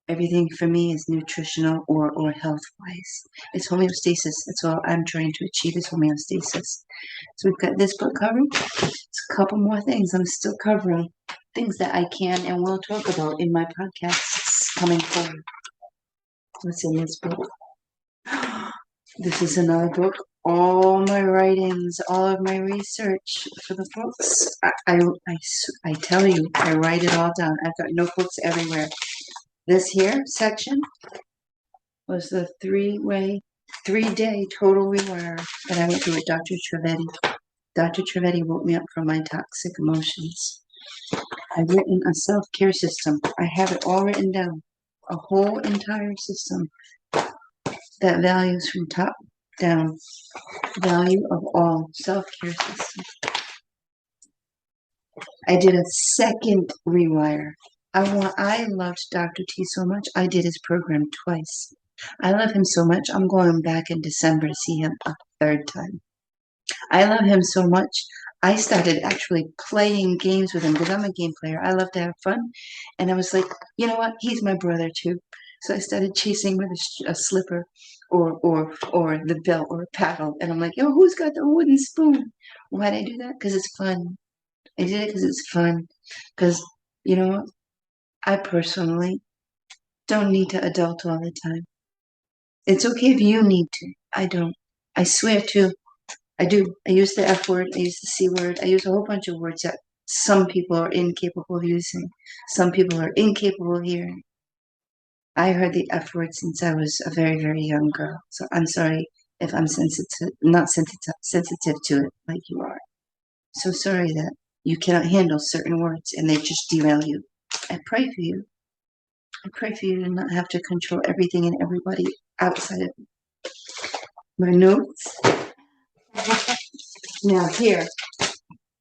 Everything for me is nutritional or health wise. It's homeostasis. That's all I'm trying to achieve is homeostasis. So we've got this book covered. It's a couple more things I'm still covering. Things that I can and will talk about in my podcasts coming forward. What's in this book? This is another book. All my writings, all of my research for the books. I tell you, I write it all down. I've got notebooks everywhere. This here section was the 3-day total rewire that I went through with Dr. Trivedi. Dr. Trivedi woke me up from my toxic emotions. I've written a self-care system. I have it all written down. A whole entire system that values from top down. Value of all self-care system. I did a second rewire. I loved Dr. T so much, I did his program twice. I love him so much, I'm going back in December to see him a third time. I love him so much, I started actually playing games with him because I'm a game player. I love to have fun. And I was like, you know what? He's my brother too. So I started chasing with a slipper or the belt or a paddle. And I'm like, yo, who's got the wooden spoon? Why'd I do that? Because it's fun. I did it because it's fun. Because, you know what? I personally don't need to adult all the time. It's okay if you need to. I don't. I swear to. I do. I use the F word. I use the C word. I use a whole bunch of words that some people are incapable of using. Some people are incapable of hearing. I heard the F word since I was a very, very young girl. So I'm sorry if I'm not sensitive to it like you are. So sorry that you cannot handle certain words and they just derail you. I pray for you. I pray for you to not have to control everything and everybody outside of my notes. Now here,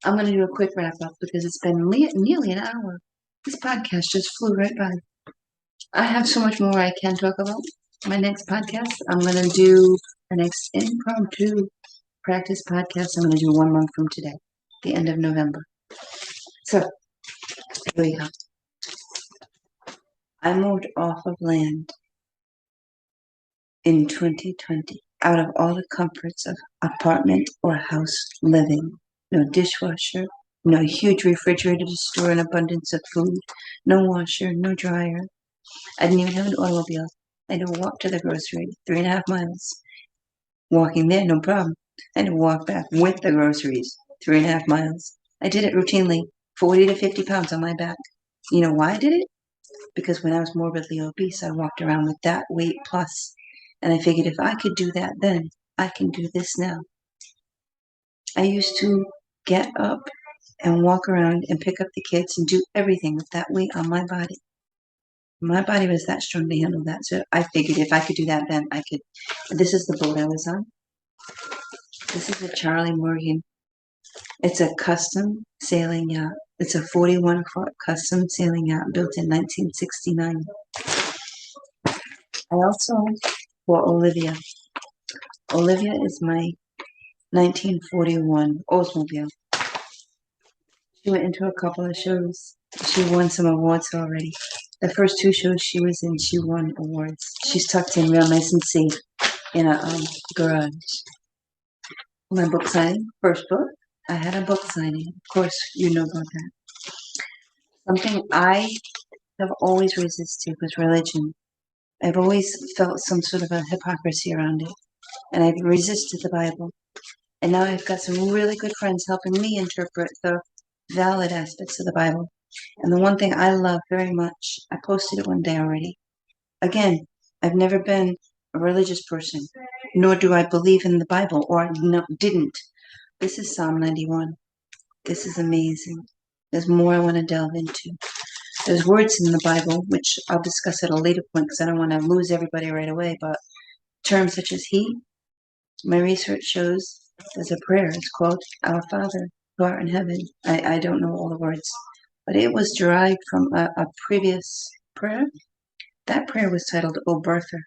I'm going to do a quick wrap up because it's been nearly an hour. This podcast just flew right by. I have so much more I can talk about. My next podcast, I'm going to do the next impromptu practice podcast. I'm going to do 1 month from today, the end of November. So, here we go. I moved off of land in 2020 out of all the comforts of apartment or house living. No dishwasher, no huge refrigerator to store an abundance of food, no washer, no dryer. I didn't even have an automobile. I had to walk to the grocery, 3.5 miles. Walking there, no problem. I had to walk back with the groceries, 3.5 miles. I did it routinely, 40 to 50 pounds on my back. You know why I did it? because when I was morbidly obese, I walked around with that weight plus. And I figured if I could do that then, I can do this now. I used to get up and walk around and pick up the kids and do everything with that weight on my body. My body was that strong to handle that. So I figured if I could do that then, I could. This is the boat I was on. This is a Charlie Morgan. It's a custom sailing yacht. It's a 41-foot custom sailing yacht built in 1969. I also bought Olivia. Olivia is my 1941 Oldsmobile. She went into a couple of shows. She won some awards already. The first 2 shows she was in, she won awards. She's tucked in real nice and safe in a garage. My book signing, first book, I had a book signing. Of course, you know about that. Something I have always resisted was religion. I've always felt some sort of a hypocrisy around it, and I've resisted the Bible. And now I've got some really good friends helping me interpret the valid aspects of the Bible. And the one thing I love very much, I posted it one day already. Again, I've never been a religious person, nor do I believe in the Bible, or didn't. This is Psalm 91. This is amazing. There's more I want to delve into. There's words in the Bible, which I'll discuss at a later point because I don't want to lose everybody right away, but terms such as He, my research shows there's a prayer. It's called Our Father, who art in heaven. I don't know all the words, but it was derived from a previous prayer. That prayer was titled O Birther.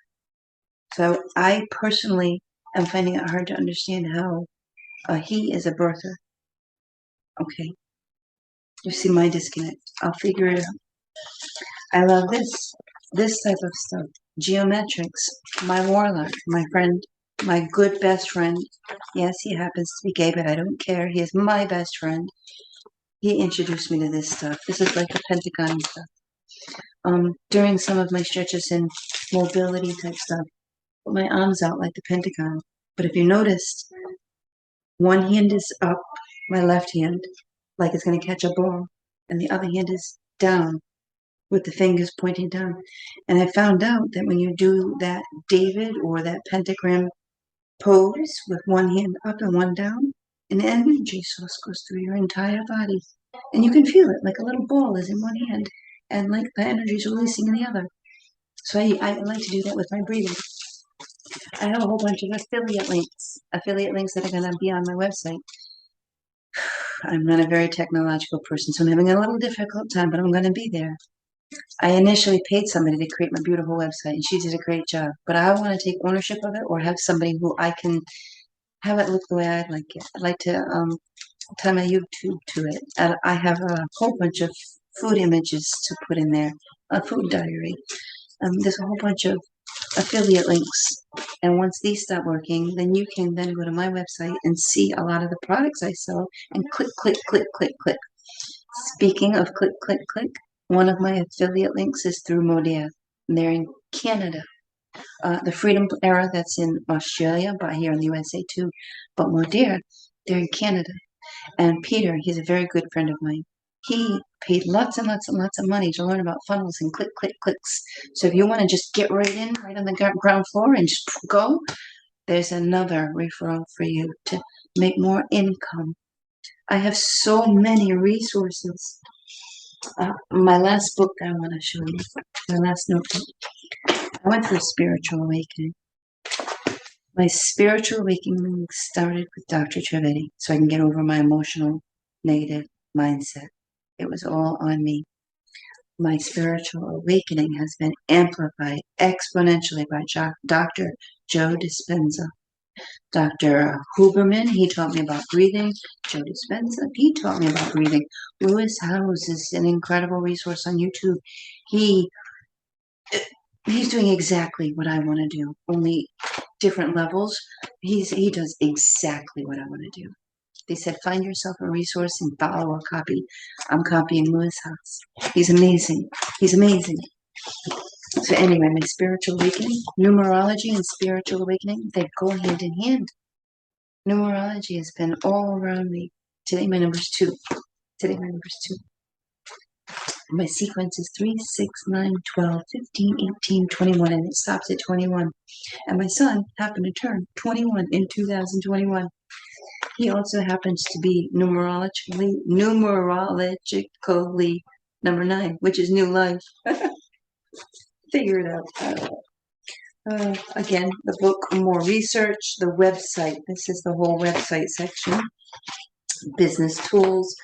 So I personally am finding it hard to understand how He is a birther. Okay. You see my disconnect. I'll figure it out. I love this type of stuff. Geometrics. My warlock, my friend, my good best friend. Yes, he happens to be gay, but I don't care. He is my best friend. He introduced me to this stuff. This is like the Pentagon stuff. During some of my stretches and mobility type stuff, put my arms out like the Pentagon. But if you noticed, one hand is up, my left hand, like it's going to catch a ball, and the other hand is down, with the fingers pointing down. And I found out that when you do that David or that pentagram pose with one hand up and one down, an energy source goes through your entire body. And you can feel it like a little ball is in one hand and like the energy is releasing in the other. So I like to do that with my breathing. I have a whole bunch of affiliate links that are going to be on my website. I'm not a very technological person, so I'm having a little difficult time, but I'm going to be there. I initially paid somebody to create my beautiful website, and she did a great job. But I want to take ownership of it, or have somebody who I can have it look the way I'd like it. I'd like to tie my YouTube to it. And I have a whole bunch of food images to put in there, a food diary. There's a whole bunch of affiliate links. And once these start working, then you can then go to my website and see a lot of the products I sell and click, click, click, click, click. Speaking of click, click, click, one of my affiliate links is through Modere. And they're in Canada. The Freedom Era, that's in Australia, but here in the USA too. But Modere, they're in Canada. And Peter, he's a very good friend of mine. He paid lots and lots and lots of money to learn about funnels and click, click, clicks. So if you want to just get right in, right on the ground floor and just go, there's another referral for you to make more income. I have so many resources. My last book I want to show you, my last notebook. I went through a spiritual awakening. My spiritual awakening started with Dr. Trivedi, so I can get over my emotional negative mindset. It was all on me. My spiritual awakening has been amplified exponentially by Dr. Joe Dispenza. Dr. Huberman, he taught me about breathing. Joe Dispenza, he taught me about breathing. Lewis Howes is an incredible resource on YouTube. He's doing exactly what I want to do, only different levels. He does exactly what I want to do. They said, find yourself a resource and follow or copy. I'm copying Lewis Howes. He's amazing. He's amazing. So anyway, my spiritual awakening, numerology and spiritual awakening, they go hand in hand. Numerology has been all around me. Today my number's 2. Today my number's 2. My sequence is 3, 6, 9, 12, 15, 18, 21, and it stops at 21. And my son happened to turn 21 in 2021. He also happens to be numerologically number 9, which is new life. Figure it out. Again, the book, more research, the website. This is the whole website section. Business tools,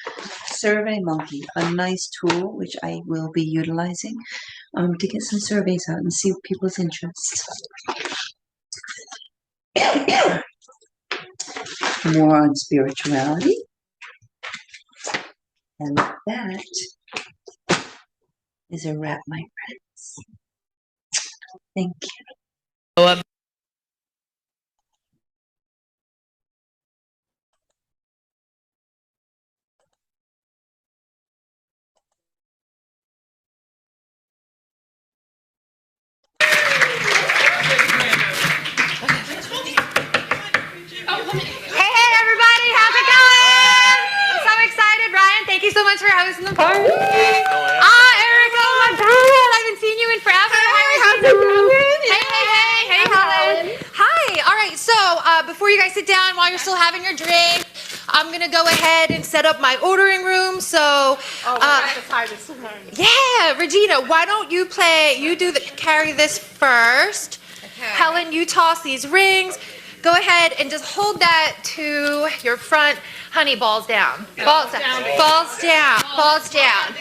Survey Monkey, a nice tool which I will be utilizing to get some surveys out and see people's interests. More on spirituality. And that is a wrap, my friends. Thank you. Thank you so much for hosting the party. Erica, my God, I haven't seen you in forever. Hi, how's it going? Hey, Helen. Hi. All right, so before you guys sit down, while you're still having your drink, I'm gonna go ahead and set up my ordering room. So, yeah, Regina, why don't you carry this first? Okay. Helen, you toss these rings. Go ahead and just hold that to your front. Honey, balls down. Balls down. Balls down. Balls down.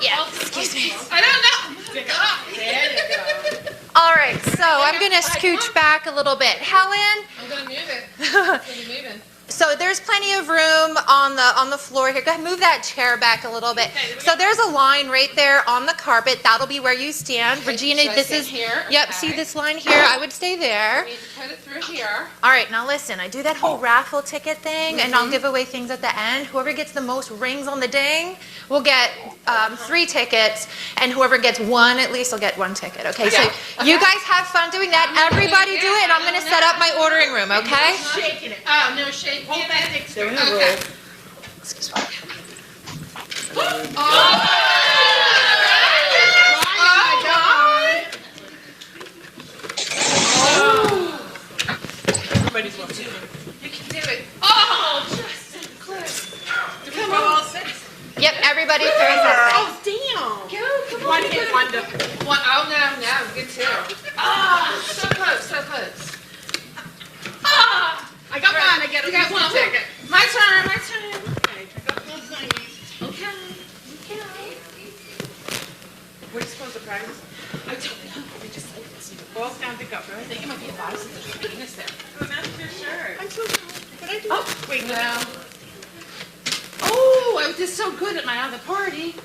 Yeah, excuse me. I don't know. There you go. All right, so I'm going to scooch back a little bit. Helen? I'm going to move it. It's going to be moving. So there's plenty of room on the floor here. Go ahead, move that chair back a little bit. Okay, so there's a line right there on the carpet. That'll be where you stand. Okay, Regina, this is here. Yep, okay. See this line here? I would stay there. I need to put it through here. All right, now listen, I do that whole raffle ticket thing, and I'll give away things at the end. Whoever gets the most rings on the ding will get 3 tickets, and whoever gets 1 at least will get 1 ticket. Okay, so you guys have fun doing that. Everybody do it, and I'm going to set up my ordering room, okay? No shaking it. Oh, no shaking. Hold that. Okay. Excuse me. Everybody's watching. You can do it. Oh, Justin, close. Come on. All 6? Yep, everybody throws that. Oh, damn. Come on. One hit wonder. One. Oh, no. Good too. Ah, so close, so close. Ah. I got one. I got one ticket. My turn. Okay, I got those things. Okay. What are you supposed to practice? I don't know. We just like this. Balls down, pick up. I think it might be a bodice if there's a penis there. Oh, that's for sure. I'm so sorry. But I do. Oh, wait, no. Oh, I did so good at my other party.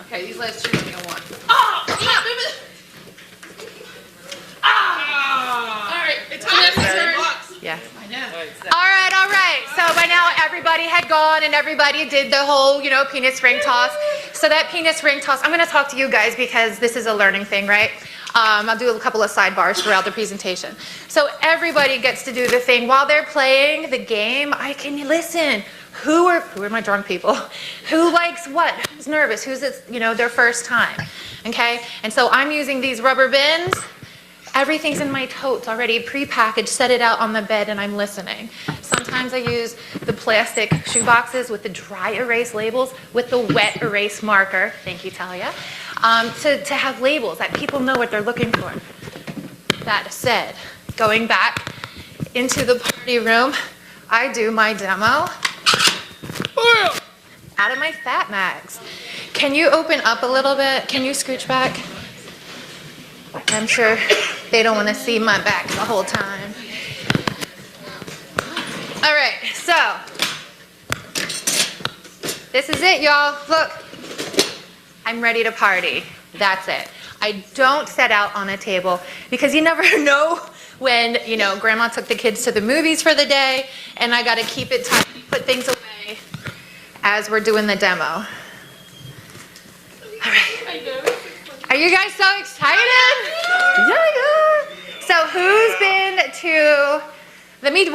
Okay, these last 2 are going to want. Oh, yeah. All right, it's my turn. Yeah. I know. All right. So by now everybody had gone and everybody did the whole, penis ring toss. So that penis ring toss, I'm going to talk to you guys because this is a learning thing, right? I'll do a couple of sidebars throughout the presentation. So everybody gets to do the thing while they're playing the game. I can listen. Who are my drunk people? Who likes what? Who's nervous? Who's their first time? Okay. And so I'm using these rubber bins. Everything's in my totes already pre-packaged, set it out on the bed, and I'm listening. Sometimes I use the plastic shoe boxes with the dry erase labels with the wet erase marker. Thank you, Talia. To have labels that people know what they're looking for. That said, going back into the party room, I do my demo out of my fat mags. Can you open up a little bit? Can you scooch back? I'm sure they don't want to see my back the whole time. All right, so this is it, y'all. Look, I'm ready to party. That's it. I don't set out on a table because you never know when, grandma took the kids to the movies for the day and I got to keep it tight, put things away as we're doing the demo. All right. Are you guys so excited? Yeah. So who's been to, let me,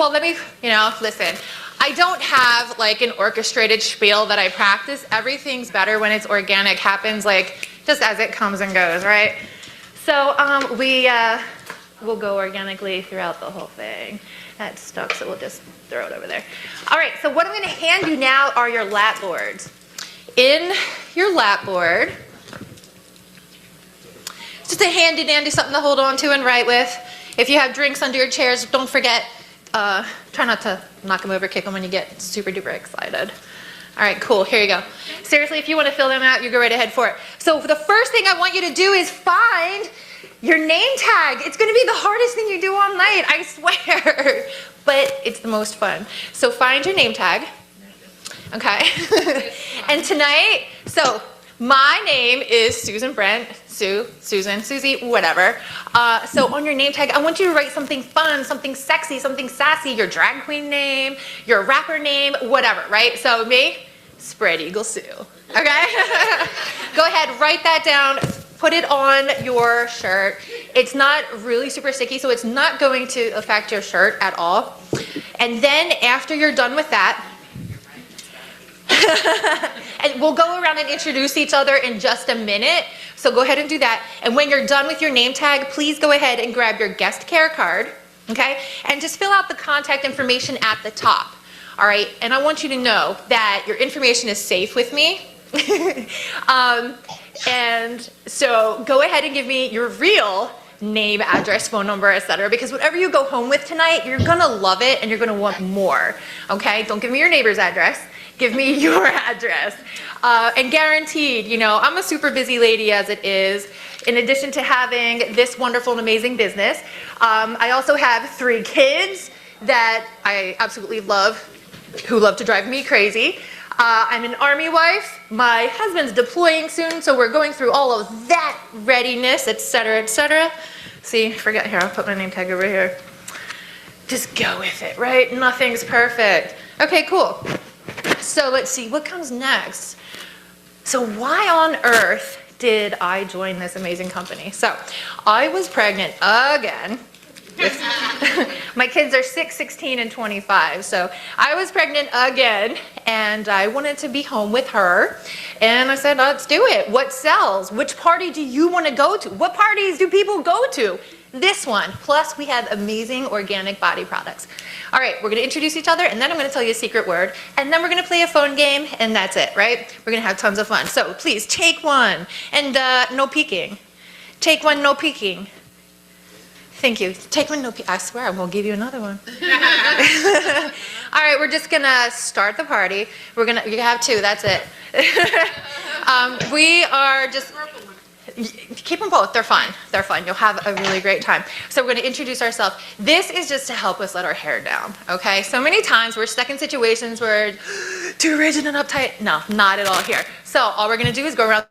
listen. I don't have like an orchestrated spiel that I practice. Everything's better when it's organic, happens like just as it comes and goes, right? So we'll go organically throughout the whole thing. That's stuck, so we'll just throw it over there. All right, so what I'm going to hand you now are your lap boards. In your lap board, just a handy dandy, something to hold on to and write with. If you have drinks under your chairs, don't forget, try not to knock them over, kick them when you get super duper excited. All right, cool, here you go. Seriously, if you want to fill them out, you go right ahead for it. So the first thing I want you to do is find your name tag. It's going to be the hardest thing you do all night, I swear. But it's the most fun. So find your name tag. Okay. And tonight, so my name is Susan Brent, Sue, Susan, Susie, whatever. So on your name tag, I want you to write something fun, something sexy, something sassy, your drag queen name, your rapper name, whatever, right? So me, Spread Eagle Sue. Okay? Go ahead, write that down. Put it on your shirt. It's not really super sticky, so it's not going to affect your shirt at all. And then after you're done with that, and we'll go around and introduce each other in just a minute. So go ahead and do that. And when you're done with your name tag, please go ahead and grab your guest care card, okay? And just fill out the contact information at the top, all right? And I want you to know that your information is safe with me. And so go ahead and give me your real name, address, phone number, etc. Because whatever you go home with tonight, you're gonna love it and you're gonna want more, okay? Don't give me your neighbor's address. Give me your address. And guaranteed, you know, I'm a super busy lady as it is. In addition to having this wonderful and amazing business, I also have 3 kids that I absolutely love, who love to drive me crazy. I'm an Army wife. My husband's deploying soon, so we're going through all of that readiness, etc., etc. See, forget here, I'll put my name tag over here. Just go with it, right? Nothing's perfect. Okay, cool. So let's see, what comes next? So why on earth did I join this amazing company? So I was pregnant again. My kids are 6, 16, and 25. So I was pregnant again, and I wanted to be home with her. And I said, let's do it. What sells? Which party do you want to go to? What parties do people go to? This one. Plus, we have amazing organic body products. All right, we're going to introduce each other, and then I'm going to tell you a secret word, and then we're going to play a phone game, and that's it, right? We're going to have tons of fun. So please, take one, and no peeking. Take one, no peeking. Thank you. Take one, no peeking. I swear, I'm going to give you another one. All right, we're just going to start the party. You have 2, that's it. We are just... Keep them both. They're fun. They're fun. You'll have a really great time. So we're going to introduce ourselves. This is just to help us let our hair down, okay? So many times we're stuck in situations where too rigid and uptight. No, not at all here. So all we're going to do is go around